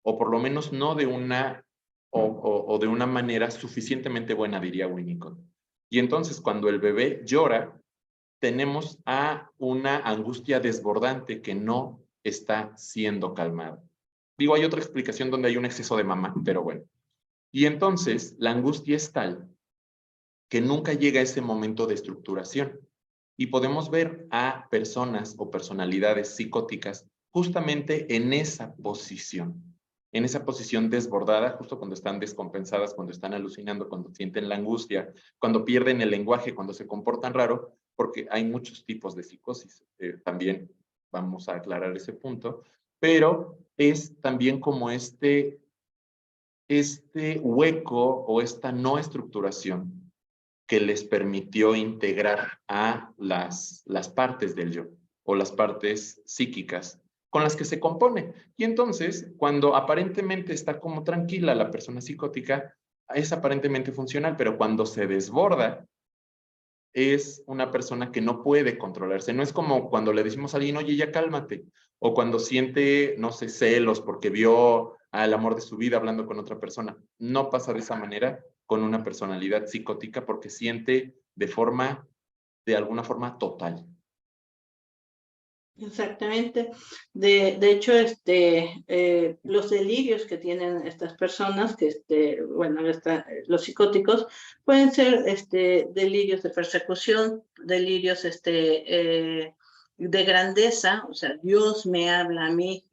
o por lo menos no de una, o de una manera suficientemente buena, diría Winnicott. Y entonces cuando el bebé llora, tenemos a una angustia desbordante que no está siendo calmada. Digo, hay otra explicación donde hay un exceso de mamá, pero bueno. Y entonces la angustia es tal que nunca llega ese momento de estructuración. Y podemos ver a personas o personalidades psicóticas justamente en esa posición desbordada, justo cuando están descompensadas, cuando están alucinando, cuando sienten la angustia, cuando pierden el lenguaje, cuando se comportan raro, porque hay muchos tipos de psicosis. También vamos a aclarar ese punto, pero es también como este hueco o esta no estructuración que les permitió integrar a las partes del yo o las partes psíquicas con las que se compone. Y entonces, cuando aparentemente está como tranquila la persona psicótica, es aparentemente funcional, pero cuando se desborda, es una persona que no puede controlarse. No es como cuando le decimos a alguien, oye, ya cálmate, o cuando siente, no sé, celos porque vio al amor de su vida hablando con otra persona. No pasa de esa manera con una personalidad psicótica porque siente de alguna forma total. Exactamente. De hecho, los delirios que tienen estas personas, que bueno, los psicóticos, pueden ser delirios de persecución, delirios de grandeza, o sea, Dios me habla a mí,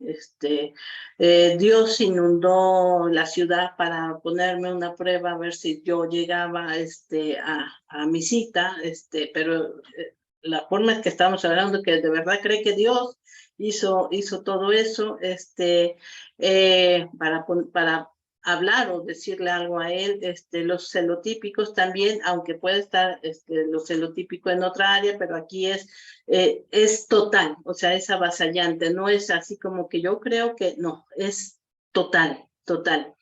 Dios inundó la ciudad para ponerme una prueba a ver si yo llegaba a mi cita, pero la forma en que estamos hablando, que de verdad cree que Dios hizo todo eso, para hablar o decirle algo a él, los celotípicos también, aunque puede estar lo celotípico en otra área, pero aquí es total, o sea, es avasallante, no es así como que yo creo que, no, es total, total.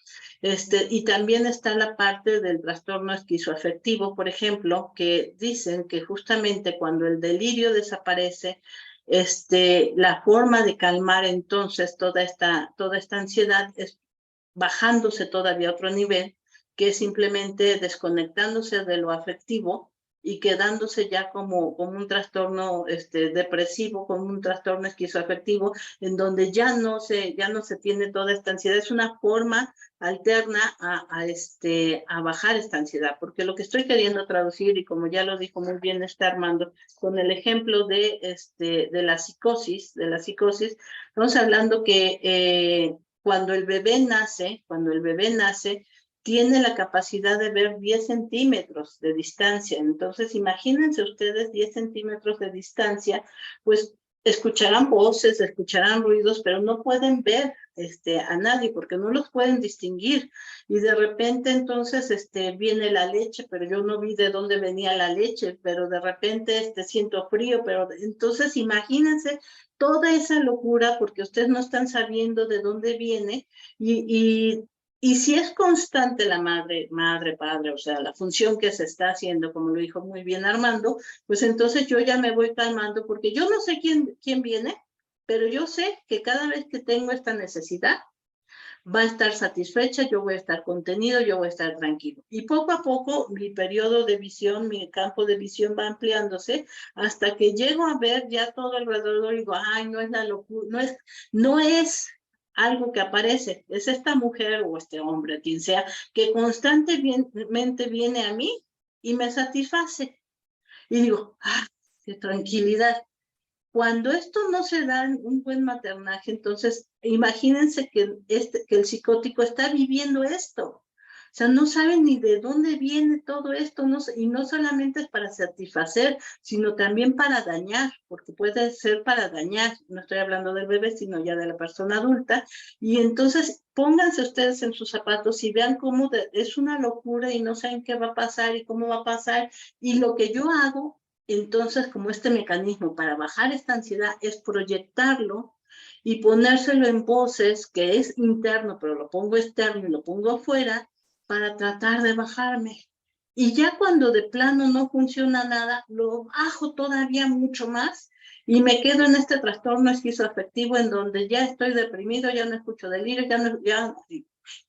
Y también está la parte del trastorno esquizoafectivo, por ejemplo, que dicen que justamente cuando el delirio desaparece, la forma de calmar entonces toda esta ansiedad es bajándose todavía a otro nivel, que es simplemente desconectándose de lo afectivo y quedándose ya como un trastorno depresivo, como un trastorno esquizoafectivo, en donde ya no se tiene toda esta ansiedad. Es una forma alterna a bajar esta ansiedad, porque lo que estoy queriendo traducir, y como ya lo dijo muy bien Armando, con el ejemplo de la psicosis, estamos hablando que cuando el bebé nace, tiene la capacidad de ver 10 centímetros de distancia. Entonces, imagínense ustedes 10 centímetros de distancia, pues escucharán voces, escucharán ruidos, pero no pueden ver a nadie porque no los pueden distinguir. Y de repente entonces viene la leche, pero yo no vi de dónde venía la leche, pero de repente siento frío, pero entonces imagínense toda esa locura porque ustedes no están sabiendo de dónde viene y si es constante la madre, padre, o sea, la función que se está haciendo, como lo dijo muy bien Armando, pues entonces yo ya me voy calmando porque yo no sé quién viene, pero yo sé que cada vez que tengo esta necesidad, va a estar satisfecha, yo voy a estar contenido, yo voy a estar tranquilo. Y poco a poco mi periodo de visión, mi campo de visión va ampliándose hasta que llego a ver ya todo alrededor y digo, ay, no es la locura, no es algo que aparece, es esta mujer o este hombre, quien sea, que constantemente viene a mí y me satisface. Y digo, ah, qué tranquilidad. Cuando esto no se da en un buen maternaje, entonces imagínense que el psicótico está viviendo esto. O sea, no saben ni de dónde viene todo esto, y no solamente es para satisfacer, sino también para dañar, porque puede ser para dañar, no estoy hablando del bebé, sino ya de la persona adulta, y entonces pónganse ustedes en sus zapatos y vean cómo es una locura y no saben qué va a pasar y cómo va a pasar, y lo que yo hago, entonces, como este mecanismo para bajar esta ansiedad es proyectarlo y ponérselo en voces, que es interno, pero lo pongo externo y lo pongo afuera para tratar de bajarme. Y ya cuando de plano no funciona nada, lo bajo todavía mucho más y me quedo en este trastorno esquizoafectivo en donde ya estoy deprimido, ya no escucho delirio, ya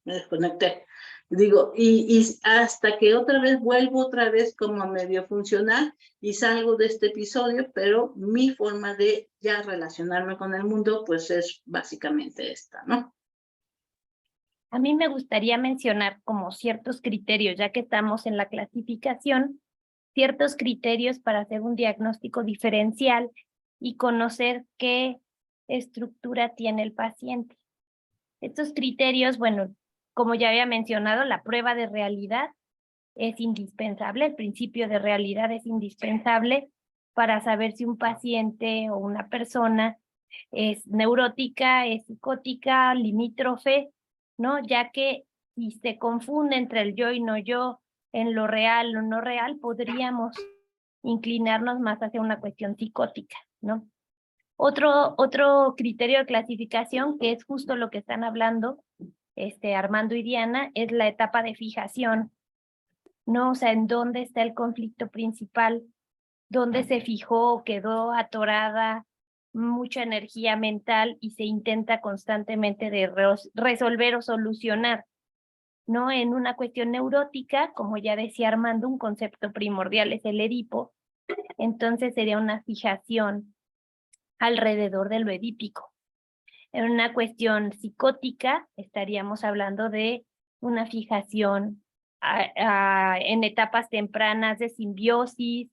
me desconecté. Digo, y hasta que vuelvo otra vez como a medio funcional y salgo de este episodio, pero mi forma de ya relacionarme con el mundo, pues es básicamente esta, ¿no? A mí me gustaría mencionar como ciertos criterios, ya que estamos en la clasificación, ciertos criterios para hacer un diagnóstico diferencial y conocer qué estructura tiene el paciente. Estos criterios, bueno, como ya había mencionado, la prueba de realidad es indispensable, el principio de realidad es indispensable para saber si un paciente o una persona es neurótica, es psicótica, limítrofe, ¿no? Ya que si se confunde entre el yo y no yo, en lo real o no real, podríamos inclinarnos más hacia una cuestión psicótica, ¿no? Otro criterio de clasificación, que es justo lo que están hablando Armando y Diana, es la etapa de fijación, ¿no? O sea, en dónde está el conflicto principal, dónde se fijó, quedó atorada, mucha energía mental y se intenta constantemente de resolver o solucionar, ¿no? En una cuestión neurótica, como ya decía Armando, un concepto primordial es el Edipo, entonces sería una fijación alrededor de lo edípico. En una cuestión psicótica estaríamos hablando de una fijación en etapas tempranas de simbiosis,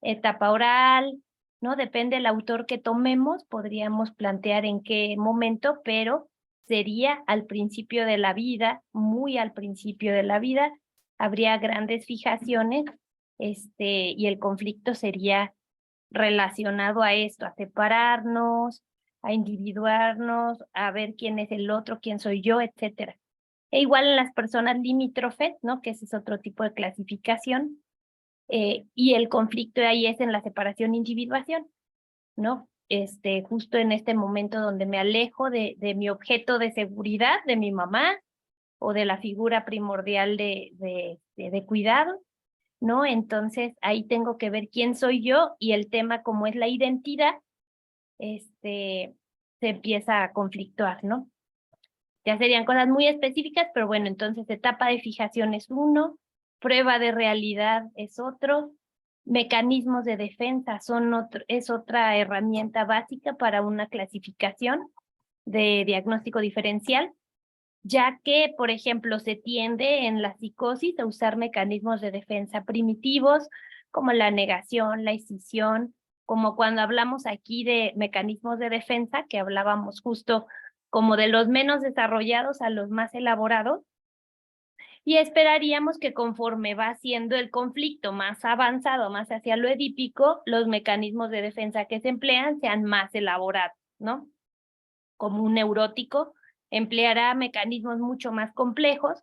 etapa oral, ¿no? Depende del autor que tomemos, podríamos plantear en qué momento, pero sería al principio de la vida, muy al principio de la vida, habría grandes fijaciones, y el conflicto sería relacionado a esto, a separarnos, a individuarnos, a ver quién es el otro, quién soy yo, etcétera. E igual en las personas limítrofes, ¿no? Que ese es otro tipo de clasificación, y el conflicto ahí es en la separación-individuación, ¿no? Justo en este momento donde me alejo de mi objeto de seguridad, de mi mamá, o de la figura primordial de cuidado, ¿no? Entonces ahí tengo que ver quién soy yo, y el tema como es la identidad, se empieza a conflictuar, ¿no? Ya serían cosas muy específicas, pero bueno, entonces etapa de fijación es uno, prueba de realidad es otro, mecanismos de defensa es otra herramienta básica para una clasificación de diagnóstico diferencial, ya que, por ejemplo, se tiende en la psicosis a usar mecanismos de defensa primitivos, como la negación, la escisión, como cuando hablamos aquí de mecanismos de defensa, que hablábamos justo como de los menos desarrollados a los más elaborados, y esperaríamos que conforme va siendo el conflicto más avanzado, más hacia lo edípico, los mecanismos de defensa que se emplean sean más elaborados, ¿no? Como un neurótico empleará mecanismos mucho más complejos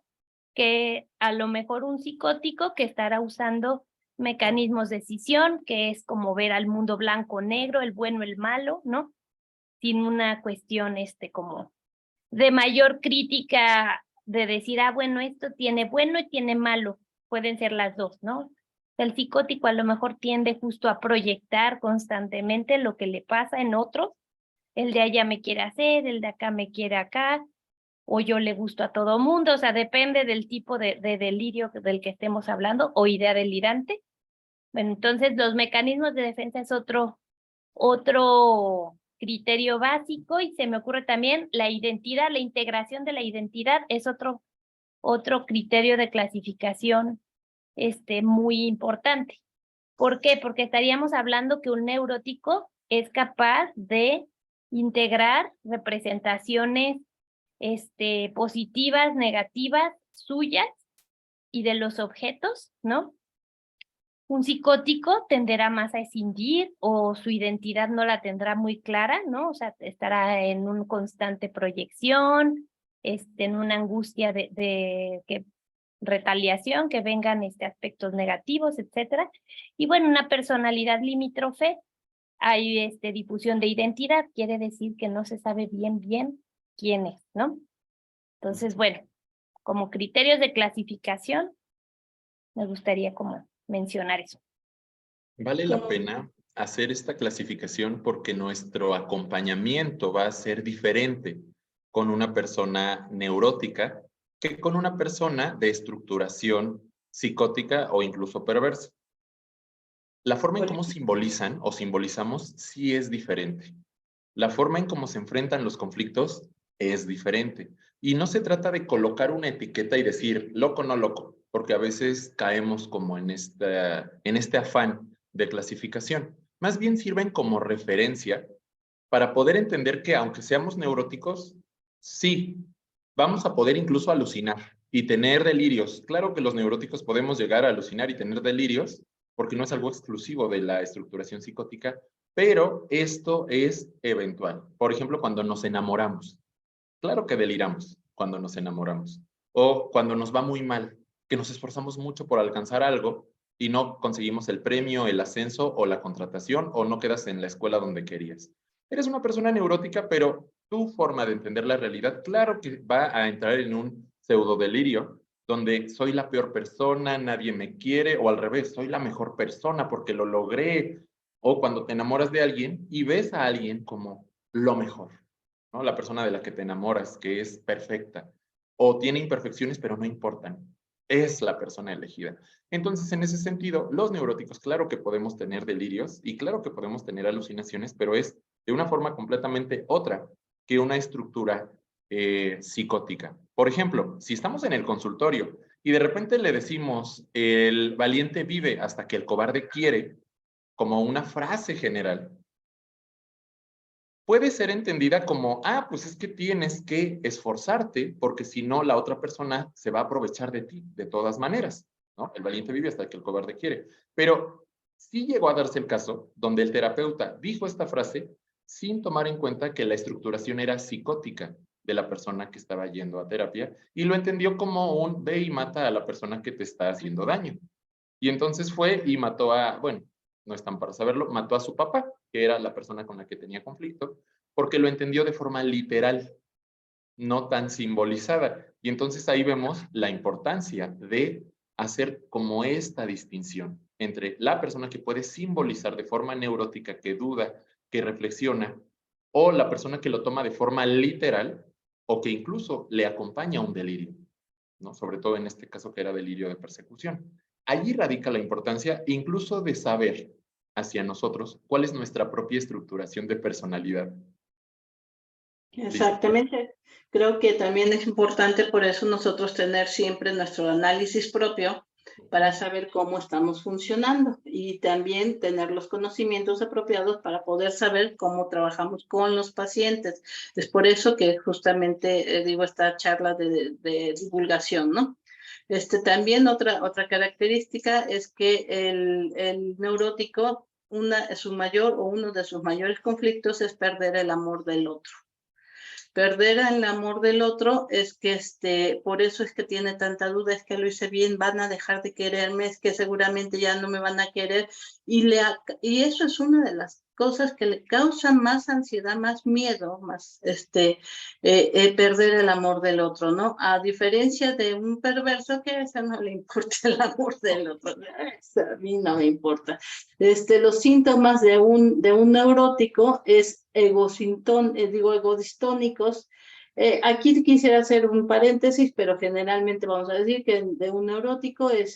que a lo mejor un psicótico, que estará usando mecanismos de escisión, que es como ver al mundo blanco o negro, el bueno, el malo, ¿no? Sin una cuestión como de mayor crítica de decir, bueno, esto tiene bueno y tiene malo, pueden ser las dos, ¿no? El psicótico a lo mejor tiende justo a proyectar constantemente lo que le pasa en otros, el de allá me quiere hacer, el de acá me quiere acá, o yo le gusto a todo mundo, o sea, depende del tipo de delirio del que estemos hablando, o idea delirante. Bueno, entonces los mecanismos de defensa es otro criterio básico, y se me ocurre también la identidad, la integración de la identidad es otro criterio de clasificación muy importante. ¿Por qué? Porque estaríamos hablando que un neurótico es capaz de integrar representaciones positivas, negativas, suyas y de los objetos, ¿no? Un psicótico tenderá más a escindir, o su identidad no la tendrá muy clara, ¿no? O sea, estará en una constante proyección, en una angustia de retaliación, que vengan aspectos negativos, etcétera. Y bueno, una personalidad limítrofe, hay difusión de identidad, quiere decir que no se sabe bien quién es, ¿no? Entonces, bueno, como criterios de clasificación, me gustaría como mencionar eso. Vale la pena hacer esta clasificación porque nuestro acompañamiento va a ser diferente con una persona neurótica que con una persona de estructuración psicótica o incluso perversa. La forma en cómo simbolizan o simbolizamos sí es diferente. La forma en cómo se enfrentan los conflictos es diferente. Y no se trata de colocar una etiqueta y decir loco, no loco, porque a veces caemos como en este afán de clasificación. Más bien sirven como referencia para poder entender que aunque seamos neuróticos, sí, vamos a poder incluso alucinar y tener delirios. Claro que los neuróticos podemos llegar a alucinar y tener delirios, porque no es algo exclusivo de la estructuración psicótica, pero esto es eventual. Por ejemplo, cuando nos enamoramos. Claro que deliramos cuando nos enamoramos. O cuando nos va muy mal, que nos esforzamos mucho por alcanzar algo y no conseguimos el premio, el ascenso o la contratación, o no quedas en la escuela donde querías. Eres una persona neurótica, pero tu forma de entender la realidad, claro que va a entrar en un pseudo delirio, donde soy la peor persona, nadie me quiere, o al revés, soy la mejor persona porque lo logré. O cuando te enamoras de alguien y ves a alguien como lo mejor, ¿no? La persona de la que te enamoras, que es perfecta, o tiene imperfecciones, pero no importan. es la persona elegida. Entonces, en ese sentido, los neuróticos, claro que podemos tener delirios y claro que podemos tener alucinaciones, pero es de una forma completamente otra que una estructura psicótica. Por ejemplo, si estamos en el consultorio y de repente le decimos el valiente vive hasta que el cobarde quiere, como una frase general, puede ser entendida como, pues es que tienes que esforzarte porque si no la otra persona se va a aprovechar de ti de todas maneras, ¿no? El valiente vive hasta que el cobarde quiere. Pero sí llegó a darse el caso donde el terapeuta dijo esta frase sin tomar en cuenta que la estructuración era psicótica de la persona que estaba yendo a terapia y lo entendió como un ve y mata a la persona que te está haciendo daño. Y entonces fue y mató bueno, no están para saberlo, mató a su papá, que era la persona con la que tenía conflicto, porque lo entendió de forma literal, no tan simbolizada. Y entonces ahí vemos la importancia de hacer como esta distinción entre la persona que puede simbolizar de forma neurótica, que duda, que reflexiona, o la persona que lo toma de forma literal o que incluso le acompaña a un delirio, ¿no? Sobre todo en este caso que era delirio de persecución. Allí radica la importancia incluso de saber hacia nosotros cuál es nuestra propia estructuración de personalidad. Exactamente. Creo que también es importante por eso nosotros tener siempre nuestro análisis propio para saber cómo estamos funcionando y también tener los conocimientos apropiados para poder saber cómo trabajamos con los pacientes. Es por eso que justamente digo esta charla de divulgación, ¿no? También otra característica es que el neurótico, su mayor o uno de sus mayores conflictos es perder el amor del otro. Perder el amor del otro es que por eso es que tiene tanta duda, es que lo hice bien, van a dejar de quererme, es que seguramente ya no me van a querer, y eso es una de las cosas que le causa más ansiedad, más miedo, más perder el amor del otro, ¿no? A diferencia de un perverso que a ese no le importa el amor del otro, a mí no me importa. Los síntomas de un neurótico es egodistónicos. Aquí quisiera hacer un paréntesis, pero generalmente vamos a decir que de un neurótico es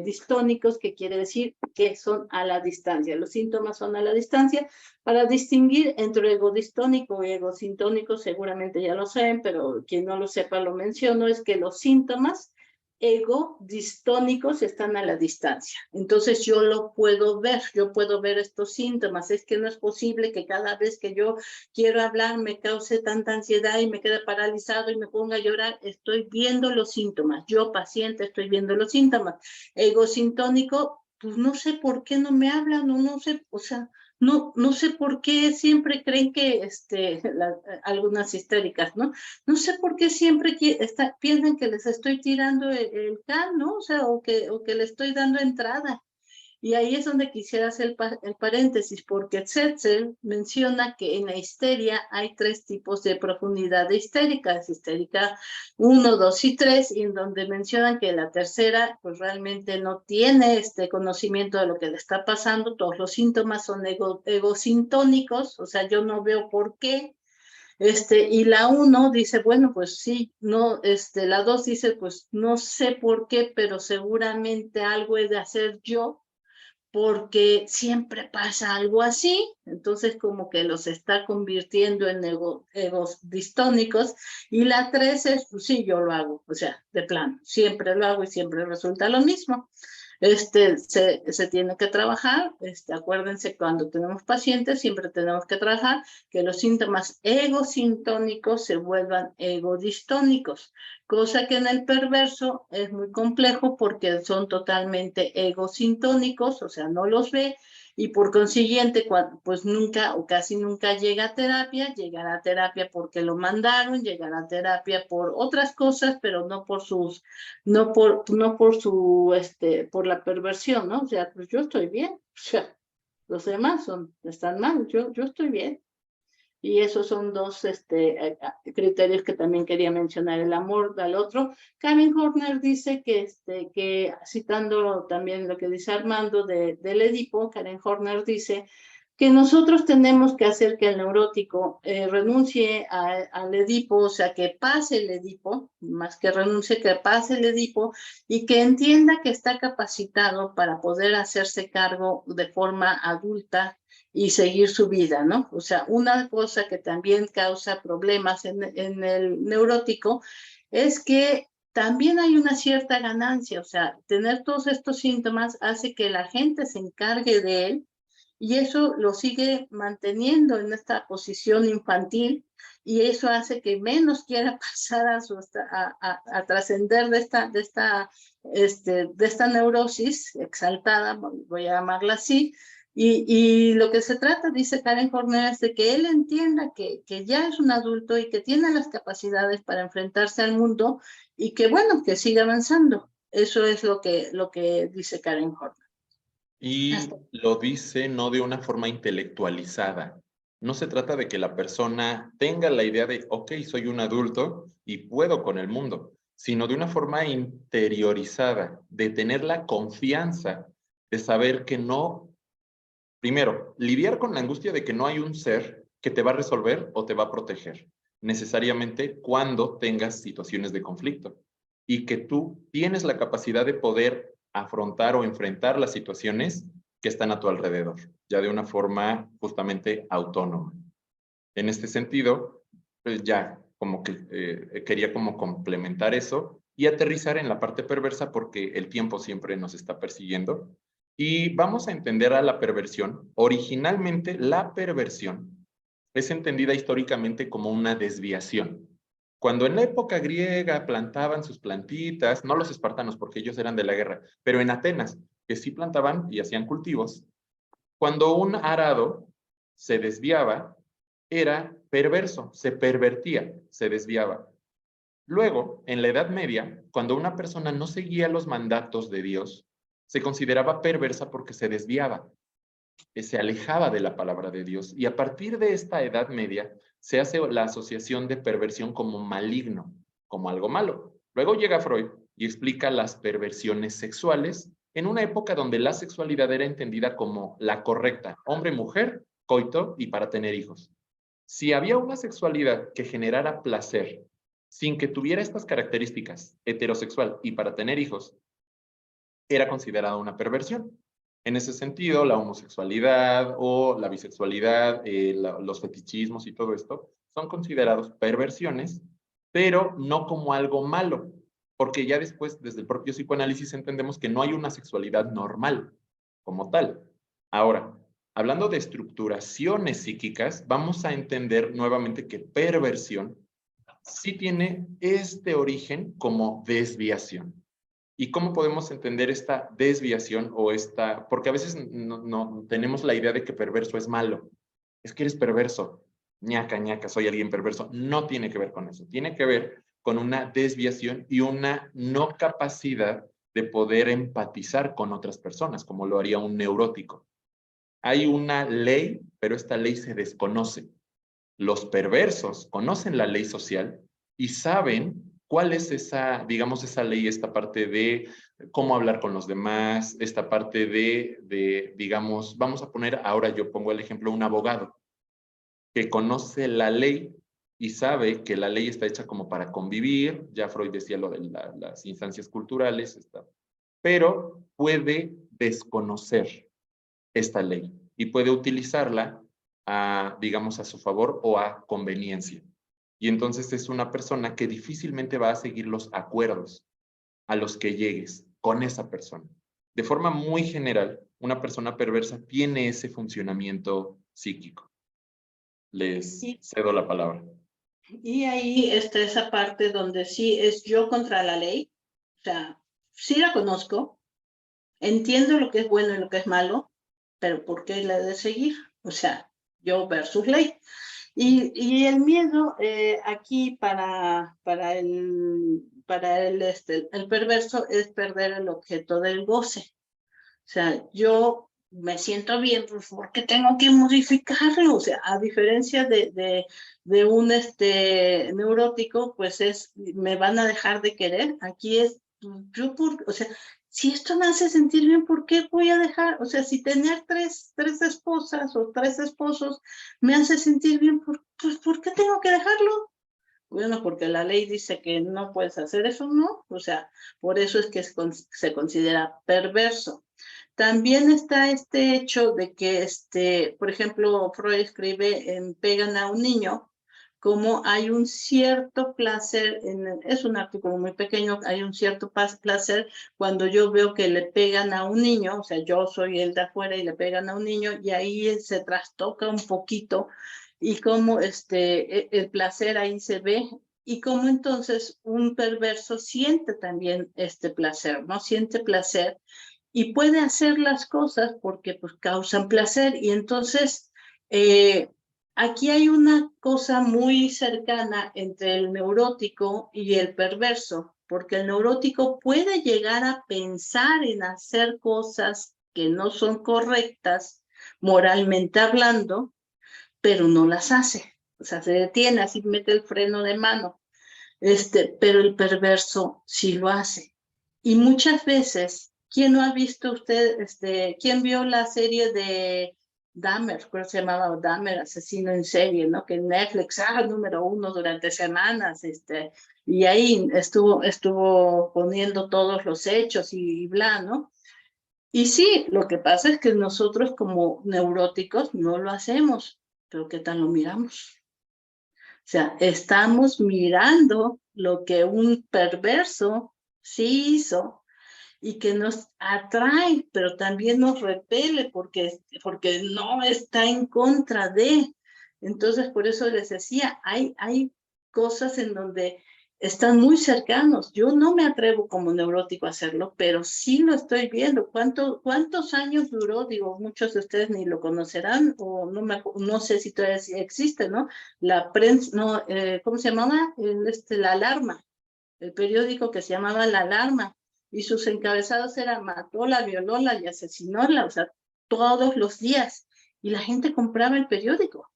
distónicos, que quiere decir que son a la distancia. Los síntomas son a la distancia. Para distinguir entre egodistónico y egosintónico, seguramente ya lo saben, pero quien no lo sepa lo menciono, es que los síntomas egodistónicos están a la distancia. Entonces yo lo puedo ver, yo puedo ver estos síntomas. Es que no es posible que cada vez que yo quiero hablar me cause tanta ansiedad y me quede paralizado y me ponga a llorar. Estoy viendo los síntomas. Yo, paciente, estoy viendo los síntomas. Egosintónico, pues no sé por qué no me hablan, no sé, o sea, no sé por qué siempre creen que algunas histéricas, ¿no? No sé por qué siempre piensan que les estoy tirando el can, ¿no? O sea, o que le estoy dando entrada. Y ahí es donde quisiera hacer el paréntesis, porque Zetzel menciona que en la histeria hay 3 tipos de profundidad de histérica. Es histérica 1, 2 y 3, y en donde mencionan que la tercera, pues realmente no tiene conocimiento de lo que le está pasando. Todos los síntomas son egosintónicos, o sea, yo no veo por qué. Y la 1 dice, bueno, pues sí, no, la 2 dice, pues no sé por qué, pero seguramente algo he de hacer yo, porque siempre pasa algo así. Entonces como que los está convirtiendo en egos distónicos. Y la 3 es, pues sí, yo lo hago, o sea, de plano, siempre lo hago y siempre resulta lo mismo. Se tiene que trabajar, acuérdense, cuando tenemos pacientes siempre tenemos que trabajar que los síntomas egosintónicos se vuelvan egodistónicos, cosa que en el perverso es muy complejo porque son totalmente egosintónicos, o sea, no los ve, y por consiguiente, pues nunca o casi nunca llega a terapia. Llegará a terapia porque lo mandaron, llegará a terapia por otras cosas, pero no por por la perversión, ¿no? O sea, pues yo estoy bien, o sea, los demás están mal, yo estoy bien. Y esos son 2 criterios que también quería mencionar, el amor al otro. Karen Horner dice que citando también lo que dice Armando del Edipo, Karen Horner dice que nosotros tenemos que hacer que el neurótico renuncie al Edipo, o sea, que pase el Edipo, más que renuncie, que pase el Edipo, y que entienda que está capacitado para poder hacerse cargo de forma adulta y seguir su vida, ¿no? O sea, una cosa que también causa problemas en el neurótico es que también hay una cierta ganancia, o sea, tener todos estos síntomas hace que la gente se encargue de él, y eso lo sigue manteniendo en esta posición infantil, y eso hace que menos quiera pasar a trascender de esta neurosis exaltada, voy a llamarla así. Y lo que se trata, dice Karen Horney, es de que él entienda que ya es un adulto y que tiene las capacidades para enfrentarse al mundo, y que bueno, que siga avanzando. Eso es lo que dice Karen Horney. Y lo dice no de una forma intelectualizada. No se trata de que la persona tenga la idea de, ok, soy un adulto y puedo con el mundo, sino de una forma interiorizada, de tener la confianza de saber que no, primero, lidiar con la angustia de que no hay un ser que te va a resolver o te va a proteger, necesariamente cuando tengas situaciones de conflicto, y que tú tienes la capacidad de poder afrontar o enfrentar las situaciones que están a tu alrededor, ya de una forma justamente autónoma. En este sentido, pues ya como que quería como complementar eso y aterrizar en la parte perversa, porque el tiempo siempre nos está persiguiendo. Y vamos a entender a la perversión. Originalmente, la perversión es entendida históricamente como una desviación. Cuando en la época griega plantaban sus plantitas, no los espartanos porque ellos eran de la guerra, pero en Atenas, que sí plantaban y hacían cultivos, cuando un arado se desviaba, era perverso, se pervertía, se desviaba. Luego, en la Edad Media, cuando una persona no seguía los mandatos de Dios, se consideraba perversa porque se desviaba, se alejaba de la palabra de Dios. Y a partir de esta Edad Media, se hace la asociación de perversión como maligno, como algo malo. Luego llega Freud y explica las perversiones sexuales en una época donde la sexualidad era entendida como la correcta, hombre-mujer, coito y para tener hijos. Si había una sexualidad que generara placer sin que tuviera estas características, heterosexual y para tener hijos, era considerada una perversión. En ese sentido, la homosexualidad o la bisexualidad, los fetichismos y todo esto son considerados perversiones, pero no como algo malo, porque ya después, desde el propio psicoanálisis, entendemos que no hay una sexualidad normal como tal. Ahora, hablando de estructuraciones psíquicas, vamos a entender nuevamente que perversión sí tiene este origen como desviación. ¿Y cómo podemos entender esta desviación o esta? Porque a veces no tenemos la idea de que perverso es malo. Es que eres perverso. Ñaca, ñaca, soy alguien perverso. No tiene que ver con eso. Tiene que ver con una desviación y una no capacidad de poder empatizar con otras personas, como lo haría un neurótico. Hay una ley, pero esta ley se desconoce. Los perversos conocen la ley social y saben cuál es esa, digamos, esa ley, esta parte de cómo hablar con los demás, esta parte de, digamos, vamos a poner, ahora yo pongo el ejemplo, un abogado que conoce la ley y sabe que la ley está hecha como para convivir, ya Freud decía lo de las instancias culturales, pero puede desconocer esta ley y puede utilizarla digamos, a su favor o a conveniencia. Y entonces es una persona que difícilmente va a seguir los acuerdos a los que llegues con esa persona. De forma muy general, una persona perversa tiene ese funcionamiento psíquico. Les cedo la palabra. Y ahí está esa parte donde sí es yo contra la ley, o sea, sí la conozco, entiendo lo que es bueno y lo que es malo, pero ¿por qué la he de seguir? O sea, yo versus ley. Y el miedo aquí para el perverso es perder el objeto del goce. O sea, yo me siento bien, pues porque tengo que modificarlo. O sea, a diferencia de un neurótico, pues me van a dejar de querer. Aquí es, o sea, si esto me hace sentir bien, ¿por qué voy a dejar? O sea, si tener tres esposas o 3 esposos me hace sentir bien, pues, ¿por qué tengo que dejarlo? Bueno, porque la ley dice que no puedes hacer eso, ¿no? O sea, por eso es que se considera perverso. También está este hecho de que, por ejemplo, Freud escribe en Pegan a un niño, como hay un cierto placer, es un artículo muy pequeño, hay un cierto placer cuando yo veo que le pegan a un niño, o sea, yo soy el de afuera y le pegan a un niño, y ahí se trastoca un poquito, y cómo el placer ahí se ve, y cómo entonces un perverso siente también este placer, ¿no? Siente placer y puede hacer las cosas porque pues causan placer, y entonces aquí hay una cosa muy cercana entre el neurótico y el perverso, porque el neurótico puede llegar a pensar en hacer cosas que no son correctas moralmente hablando, pero no las hace. O sea, se detiene, así mete el freno de mano. Pero el perverso sí lo hace. Y muchas veces, ¿quién no ha visto usted, quién vio la serie de Dahmer, creo que se llamaba Dahmer, asesino en serie, ¿no? Que en Netflix, número 1 durante semanas, y ahí estuvo poniendo todos los hechos y bla, ¿no? Y sí, lo que pasa es que nosotros como neuróticos no lo hacemos, pero ¿qué tal lo miramos? O sea, estamos mirando lo que un perverso sí hizo y que nos atrae, pero también nos repele porque no está en contra de. Entonces, por eso les decía, hay cosas en donde están muy cercanos. Yo no me atrevo como neurótico a hacerlo, pero sí lo estoy viendo. ¿Cuántos años duró? Digo, muchos de ustedes ni lo conocerán, o no sé si todavía existe, ¿no? La prensa, no, ¿cómo se llamaba? La Alarma, el periódico que se llamaba La Alarma, y sus encabezados eran matóla, violóla y asesinóla, o sea, todos los días. Y la gente compraba el periódico. O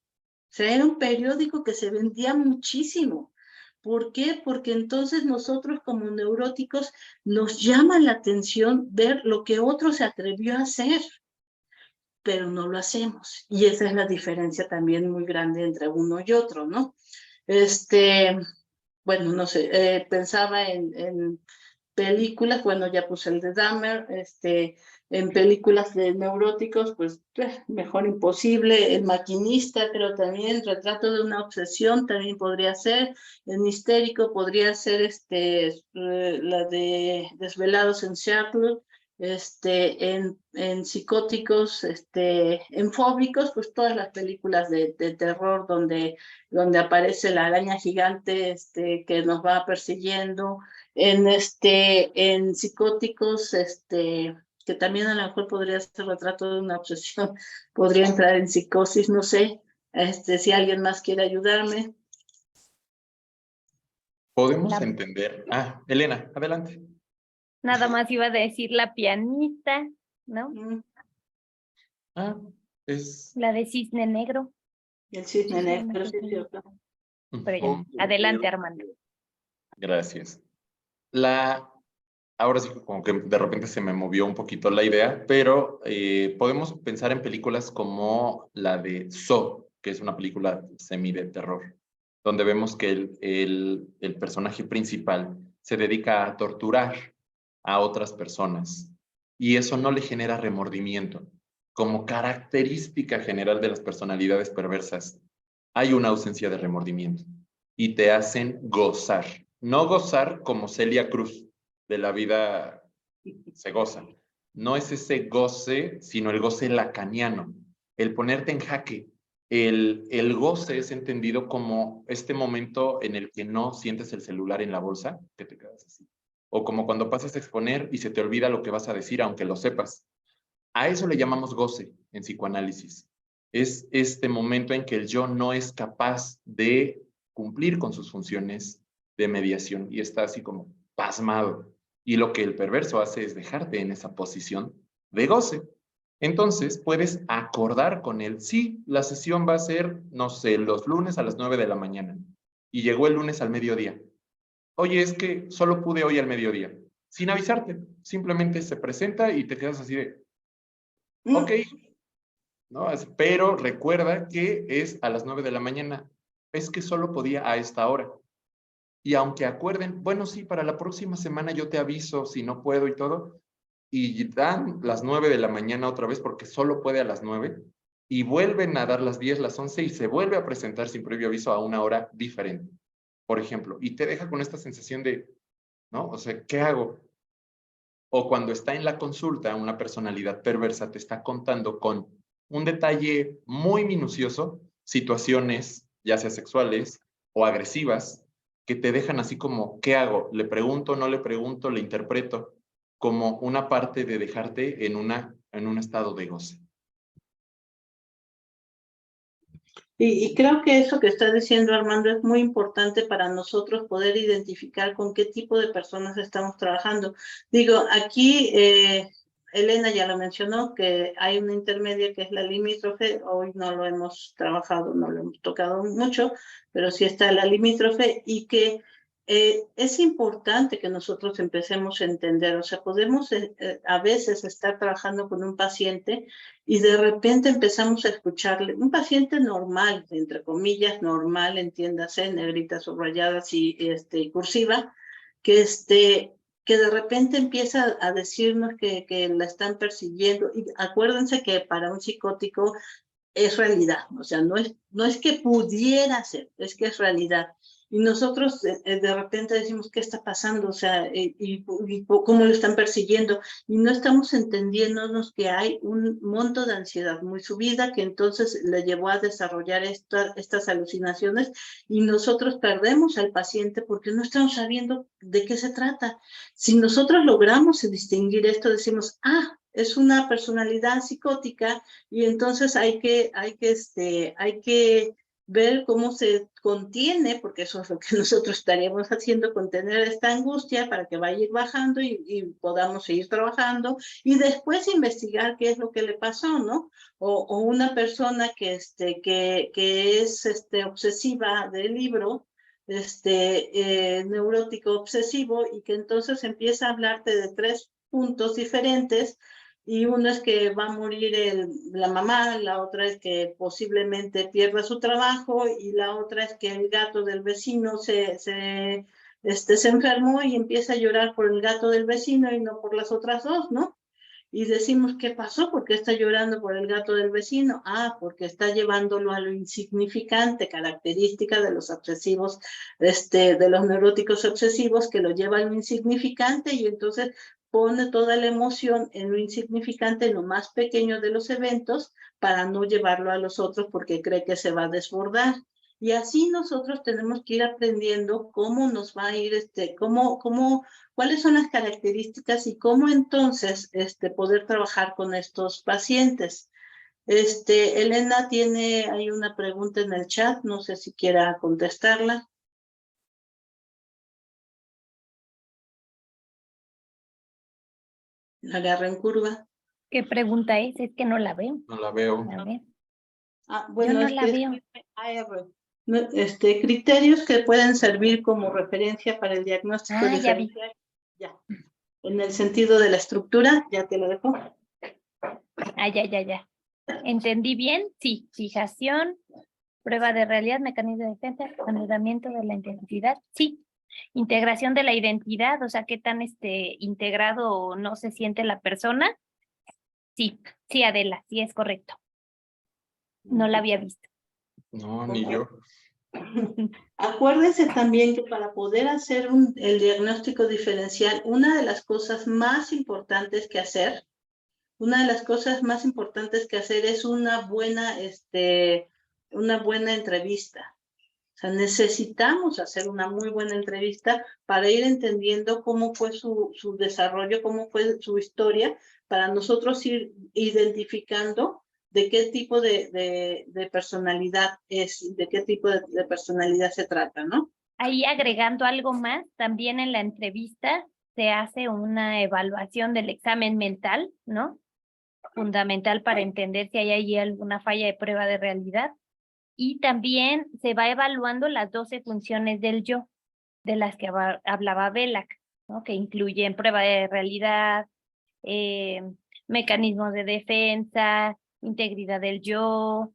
sea, era un periódico que se vendía muchísimo. ¿Por qué? Porque entonces nosotros como neuróticos nos llama la atención ver lo que otro se atrevió a hacer, pero no lo hacemos. Y esa es la diferencia también muy grande entre uno y otro, ¿no? Bueno, no sé, pensaba en películas, bueno, ya puse el de Dahmer, en películas de neuróticos, pues Mejor Imposible, El Maquinista, creo también, Retrato de una Obsesión también podría ser, en Histérico podría ser la de Desvelados en Seattle, en Psicóticos, en Fóbicos, pues todas las películas de terror donde aparece la araña gigante que nos va persiguiendo, en Psicóticos, que también a lo mejor podría ser Retrato de una Obsesión, podría entrar en Psicosis, no sé, si alguien más quiere ayudarme. Podemos entender. Elena, adelante. Nada más iba a decir La Pianista, ¿no? Es... La de Cisne Negro. El Cisne Negro, sí, cierto. Pero ya, adelante, Armando. Gracias. Ahora sí, como que de repente se me movió un poquito la idea, pero podemos pensar en películas como la de Saw, que es una película semi de terror, donde vemos que el personaje principal se dedica a torturar a otras personas y eso no le genera remordimiento. Como característica general de las personalidades perversas, hay una ausencia de remordimiento y te hacen gozar. No gozar como Celia Cruz, de la vida se goza. No es ese goce, sino el goce lacaniano, el ponerte en jaque. El goce es entendido como este momento en el que no sientes el celular en la bolsa, que te quedas así. O como cuando pasas a exponer y se te olvida lo que vas a decir, aunque lo sepas. A eso le llamamos goce en psicoanálisis. Es este momento en que el yo no es capaz de cumplir con sus funciones de mediación y está así como pasmado. Y lo que el perverso hace es dejarte en esa posición de goce. Entonces puedes acordar con él, sí, la sesión va a ser, no sé, los lunes a las 9 de la mañana. Y llegó el lunes al mediodía. Oye, es que solo pude hoy al mediodía. sin avisarte. Simplemente se presenta y te quedas así de, ok, ¿no? Pero recuerda que es a las 9 de la mañana. Es que solo podía a esta hora. Y aunque acuerden, bueno, sí, para la próxima semana yo te aviso si no puedo y todo, y dan las 9 de la mañana otra vez porque solo puede a las 9, y vuelven a dar las 10, las 11 y se vuelve a presentar sin previo aviso a una hora diferente, por ejemplo, y te deja con esta sensación de, ¿no? O sea, ¿qué hago? O cuando está en la consulta, una personalidad perversa te está contando con un detalle muy minucioso situaciones, ya sea sexuales o agresivas, que te dejan así como, ¿qué hago? ¿Le pregunto, no le pregunto, le interpreto? Como una parte de dejarte en un estado de goce. Y creo que eso que está diciendo Armando es muy importante para nosotros poder identificar con qué tipo de personas estamos trabajando. Digo, aquí Elena ya lo mencionó, que hay una intermedia que es la limítrofe. Hoy no lo hemos trabajado, no lo hemos tocado mucho, pero sí está la limítrofe y que es importante que nosotros empecemos a entender. O sea, podemos a veces estar trabajando con un paciente y de repente empezamos a escucharle, un paciente normal, entre comillas, normal, entiéndase, negritas subrayadas y cursiva, que de repente empieza a decirnos que la están persiguiendo. Y acuérdense que para un psicótico es realidad, o sea, no es que pudiera ser, es que es realidad. Y nosotros de repente decimos, ¿qué está pasando? O sea, y cómo lo están persiguiendo. Y no estamos entendiéndonos que hay un monto de ansiedad muy subida que entonces le llevó a desarrollar estas alucinaciones y nosotros perdemos al paciente porque no estamos sabiendo de qué se trata. Si nosotros logramos distinguir esto, decimos, es una personalidad psicótica y entonces hay que ver cómo se contiene, porque eso es lo que nosotros estaríamos haciendo, contener esta angustia para que vaya a ir bajando y podamos seguir trabajando y después investigar qué es lo que le pasó, ¿no? O una persona que es obsesiva del libro, neurótico obsesivo y que entonces empieza a hablarte de 3 puntos diferentes. Y uno es que va a morir la mamá, la otra es que posiblemente pierda su trabajo y la otra es que el gato del vecino se enfermó y empieza a llorar por el gato del vecino y no por las otras dos, ¿no? Y decimos, ¿qué pasó? ¿Por qué está llorando por el gato del vecino? Porque está llevándolo a lo insignificante, característica de los obsesivos, de los neuróticos obsesivos, que lo lleva a lo insignificante y entonces pone toda la emoción en lo insignificante, en lo más pequeño de los eventos, para no llevarlo a los otros porque cree que se va a desbordar. Y así nosotros tenemos que ir aprendiendo cómo nos va a ir, cuáles son las características y cómo entonces poder trabajar con estos pacientes. Elena hay una pregunta en el chat, no sé si quiera contestarla. La agarra en curva. ¿Qué pregunta es? Es que no la veo. No la veo. A ver. Bueno, yo no la veo. Criterios que pueden servir como referencia para el diagnóstico diferencial. Ya. En el sentido de la estructura, ya te lo dejo. Ya. ¿Entendí bien? Sí. Fijación, prueba de realidad, mecanismo de defensa, anudamiento de la identidad. Sí. Integración de la identidad, o sea, qué tan integrado o no se siente la persona. Sí, Adela, sí es correcto. No la había visto. No, ni yo. Acuérdense también que para poder hacer el diagnóstico diferencial, una de las cosas más importantes que hacer es una buena entrevista. O sea, necesitamos hacer una muy buena entrevista para ir entendiendo cómo fue su desarrollo, cómo fue su historia, para nosotros ir identificando de qué tipo de personalidad es, de qué tipo de personalidad se trata, ¿no? Ahí agregando algo más, también en la entrevista se hace una evaluación del examen mental, ¿no? Fundamental para entender si hay ahí alguna falla de prueba de realidad. Y también se va evaluando las 12 funciones del yo, de las que hablaba Belak. ¿no? Que incluyen prueba de realidad, mecanismos de defensa, integridad del yo. O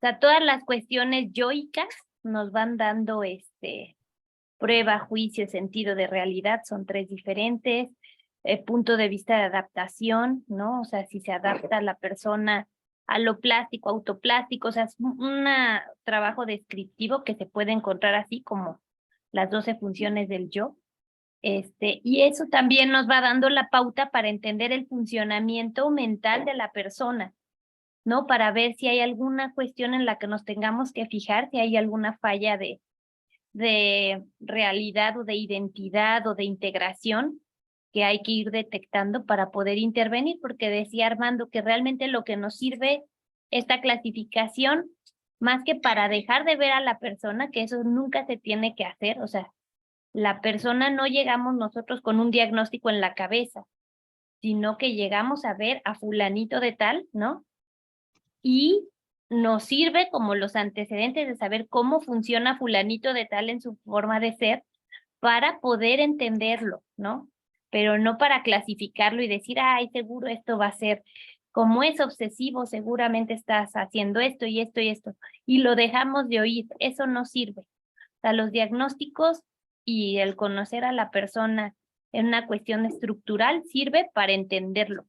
sea, todas las cuestiones yoicas nos van dando prueba, juicio, sentido de realidad, son 3 diferentes. Punto de vista de adaptación, ¿no? O sea, si se adapta la persona a lo plástico, autoplástico, o sea, es un trabajo descriptivo que se puede encontrar así como las 12 funciones del yo. Y eso también nos va dando la pauta para entender el funcionamiento mental de la persona, ¿no? Para ver si hay alguna cuestión en la que nos tengamos que fijar, si hay alguna falla de realidad o de identidad o de integración que hay que ir detectando para poder intervenir, porque decía Armando que realmente lo que nos sirve esta clasificación, más que para dejar de ver a la persona, que eso nunca se tiene que hacer, o sea, la persona no llegamos nosotros con un diagnóstico en la cabeza, sino que llegamos a ver a fulanito de tal, ¿no? Y nos sirve como los antecedentes de saber cómo funciona fulanito de tal en su forma de ser para poder entenderlo, ¿no? Pero no para clasificarlo y decir, ay, seguro esto va a ser, como es obsesivo, seguramente estás haciendo esto y esto y esto, y lo dejamos de oír, eso no sirve. O sea, los diagnósticos y el conocer a la persona en una cuestión estructural sirve para entenderlo,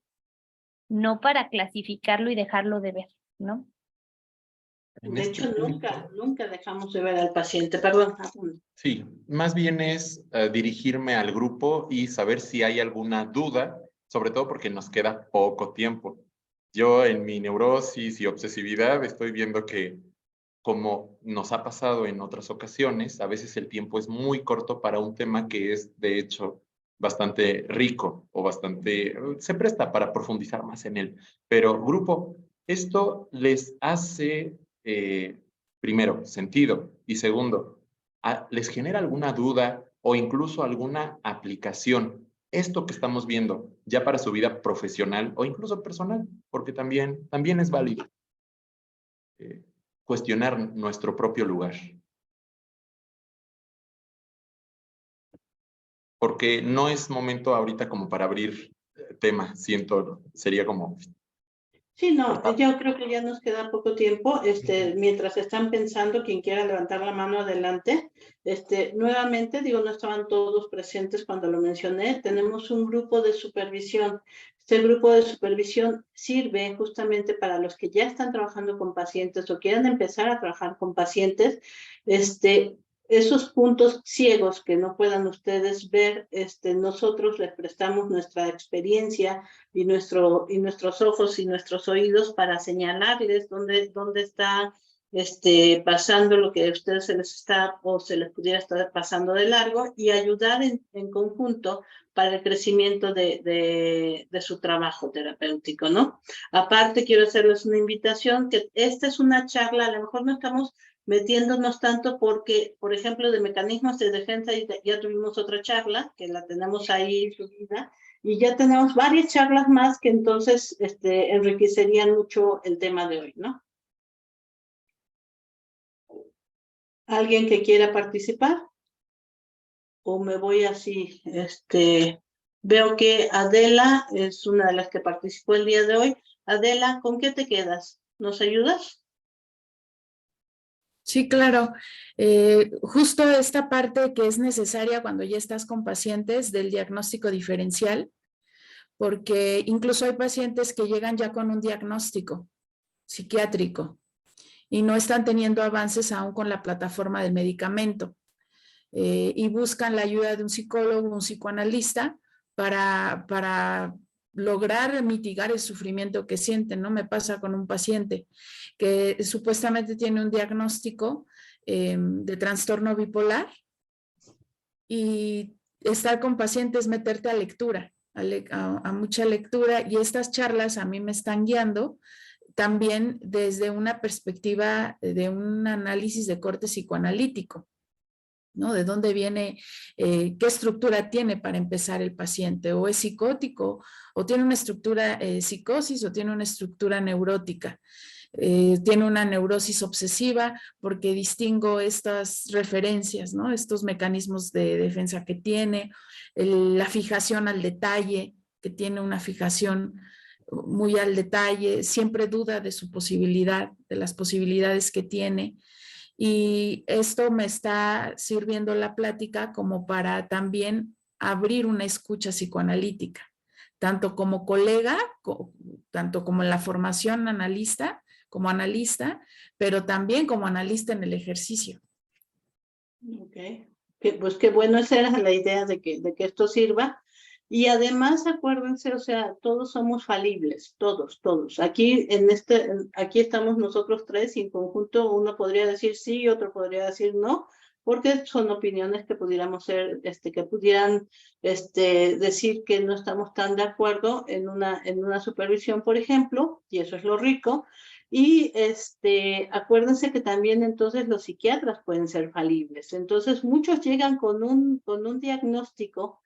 no para clasificarlo y dejarlo de ver, ¿no? De hecho, nunca dejamos de ver al paciente, perdón. Sí, más bien es dirigirme al grupo y saber si hay alguna duda, sobre todo porque nos queda poco tiempo. Yo en mi neurosis y obsesividad estoy viendo que, como nos ha pasado en otras ocasiones, a veces el tiempo es muy corto para un tema que es, de hecho, bastante rico o bastante, se presta para profundizar más en él. Pero, grupo, ¿esto les hace, primero, sentido? Y segundo, ¿les genera alguna duda o incluso alguna aplicación esto que estamos viendo ya para su vida profesional o incluso personal? Porque también es válido cuestionar nuestro propio lugar. Porque no es momento ahorita como para abrir tema, siento, sería como... Sí, no, yo creo que ya nos queda poco tiempo. Mientras están pensando, quien quiera levantar la mano adelante. Nuevamente, digo, no estaban todos presentes cuando lo mencioné. Tenemos un grupo de supervisión. Este grupo de supervisión sirve justamente para los que ya están trabajando con pacientes o quieren empezar a trabajar con pacientes. Esos puntos ciegos que no puedan ustedes ver, nosotros les prestamos nuestra experiencia y nuestros ojos y nuestros oídos para señalarles dónde está pasando lo que a ustedes se les está o se les pudiera estar pasando de largo y ayudar en conjunto para el crecimiento de su trabajo terapéutico, ¿no? Aparte, quiero hacerles una invitación, que esta es una charla, a lo mejor no estamos metiéndonos tanto porque, por ejemplo, de mecanismos de defensa ya tuvimos otra charla, que la tenemos ahí subida, y ya tenemos varias charlas más que entonces enriquecerían mucho el tema de hoy, ¿no? ¿Alguien que quiera participar? ¿O me voy así? Veo que Adela es una de las que participó el día de hoy. Adela, ¿con qué te quedas? ¿Nos ayudas? Sí, claro. Justo esta parte que es necesaria cuando ya estás con pacientes del diagnóstico diferencial, porque incluso hay pacientes que llegan ya con un diagnóstico psiquiátrico y no están teniendo avances aún con la plataforma del medicamento y buscan la ayuda de un psicólogo, un psicoanalista para lograr mitigar el sufrimiento que sienten, ¿no? Me pasa con un paciente que supuestamente tiene un diagnóstico de trastorno bipolar y estar con pacientes, meterte a lectura, a mucha lectura, y estas charlas a mí me están guiando también desde una perspectiva de un análisis de corte psicoanalítico, ¿no? ¿De dónde viene, qué estructura tiene para empezar el paciente? ¿O es psicótico, o tiene una estructura psicosis, o tiene una estructura neurótica? tiene una neurosis obsesiva porque distingo estas referencias, ¿no? Estos mecanismos de defensa que tiene, la fijación al detalle, que tiene una fijación muy al detalle, siempre duda de su posibilidad, de las posibilidades que tiene. Y esto me está sirviendo la plática como para también abrir una escucha psicoanalítica, tanto como colega, tanto como en la formación analista, como analista, pero también como analista en el ejercicio. Ok, pues qué bueno, esa era la idea de que esto sirva. Y además, acuérdense, o sea, todos somos falibles, todos. Aquí, aquí estamos nosotros tres, y en conjunto uno podría decir sí, otro podría decir no, porque son opiniones que pudiéramos ser, que pudieran decir que no estamos tan de acuerdo en una supervisión, por ejemplo, y eso es lo rico. Y acuérdense que también entonces los psiquiatras pueden ser falibles. Entonces muchos llegan con un diagnóstico,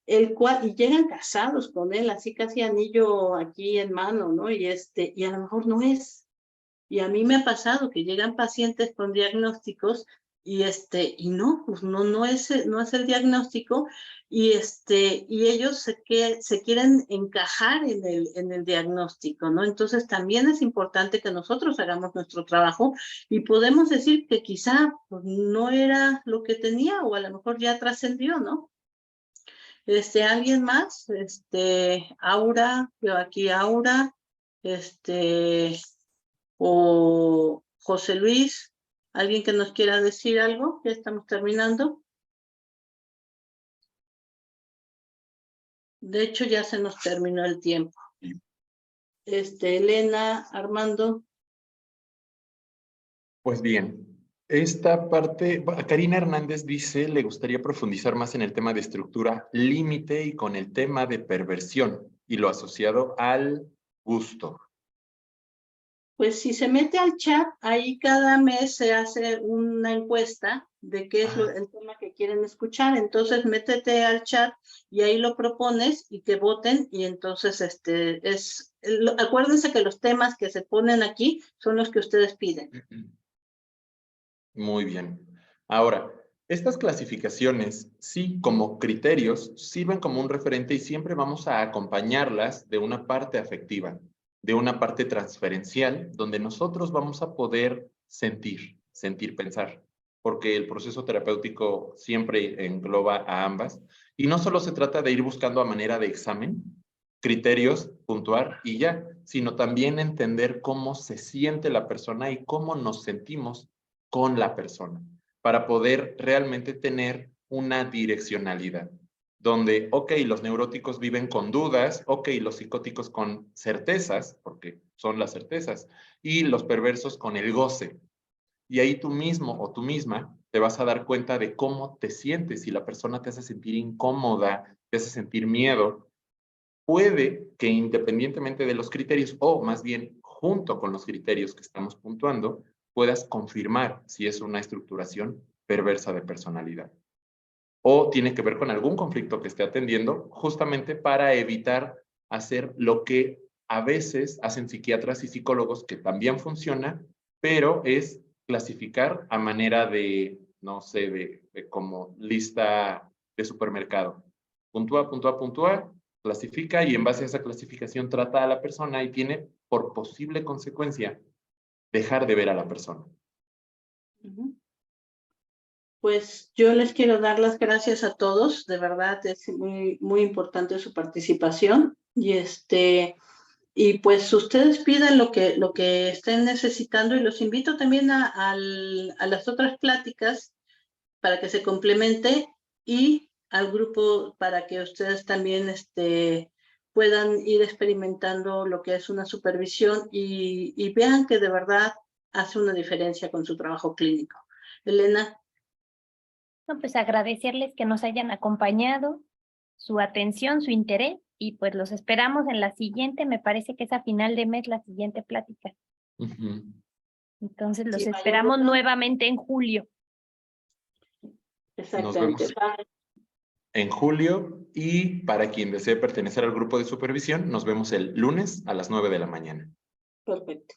y llegan casados con él, así casi anillo aquí en mano, ¿no? Y a lo mejor no es. Y a mí me ha pasado que llegan pacientes con diagnósticos y no, pues no es el diagnóstico, y ellos se quieren encajar en el diagnóstico, ¿no? Entonces también es importante que nosotros hagamos nuestro trabajo y podemos decir que quizá pues, no era lo que tenía, o a lo mejor ya trascendió, ¿no? ¿Alguien más? Aura, veo aquí Aura, o José Luis, ¿alguien que nos quiera decir algo? Ya estamos terminando. De hecho, ya se nos terminó el tiempo. Elena, Armando. Pues bien, esta parte, Karina Hernández dice, le gustaría profundizar más en el tema de estructura límite y con el tema de perversión y lo asociado al gusto. Pues si se mete al chat, ahí cada mes se hace una encuesta de qué es el tema que quieren escuchar. Entonces métete al chat y ahí lo propones y que voten, y entonces acuérdense que los temas que se ponen aquí son los que ustedes piden. Muy bien. Ahora, estas clasificaciones, sí, como criterios, sirven como un referente y siempre vamos a acompañarlas de una parte afectiva, de una parte transferencial, donde nosotros vamos a poder sentir, pensar, porque el proceso terapéutico siempre engloba a ambas. Y no solo se trata de ir buscando a manera de examen, criterios, puntuar y ya, sino también entender cómo se siente la persona y cómo nos sentimos con la persona, para poder realmente tener una direccionalidad, donde, ok, los neuróticos viven con dudas, ok, los psicóticos con certezas, porque son las certezas, y los perversos con el goce. Y ahí tú mismo o tú misma te vas a dar cuenta de cómo te sientes. Si la persona te hace sentir incómoda, te hace sentir miedo, puede que independientemente de los criterios, o más bien junto con los criterios que estamos puntuando, puedas confirmar si es una estructuración perversa de personalidad. O tiene que ver con algún conflicto que esté atendiendo, justamente para evitar hacer lo que a veces hacen psiquiatras y psicólogos, que también funciona, pero es clasificar a manera de, no sé, de como lista de supermercado. Puntúa, puntúa, puntúa, clasifica, y en base a esa clasificación trata a la persona, y tiene por posible consecuencia dejar de ver a la persona. Pues yo les quiero dar las gracias a todos, de verdad es muy, muy importante su participación, y pues ustedes pidan lo que estén necesitando, y los invito también a las otras pláticas para que se complemente, y al grupo para que ustedes también puedan ir experimentando lo que es una supervisión y vean que de verdad hace una diferencia con su trabajo clínico. Elena. No, pues agradecerles que nos hayan acompañado, su atención, su interés, y pues los esperamos en la siguiente, me parece que es a final de mes la siguiente plática. Entonces los esperamos nuevamente en julio. Exactamente. Nos vemos en julio, y para quien desee pertenecer al grupo de supervisión, nos vemos el lunes a las 9 de la mañana. Perfecto.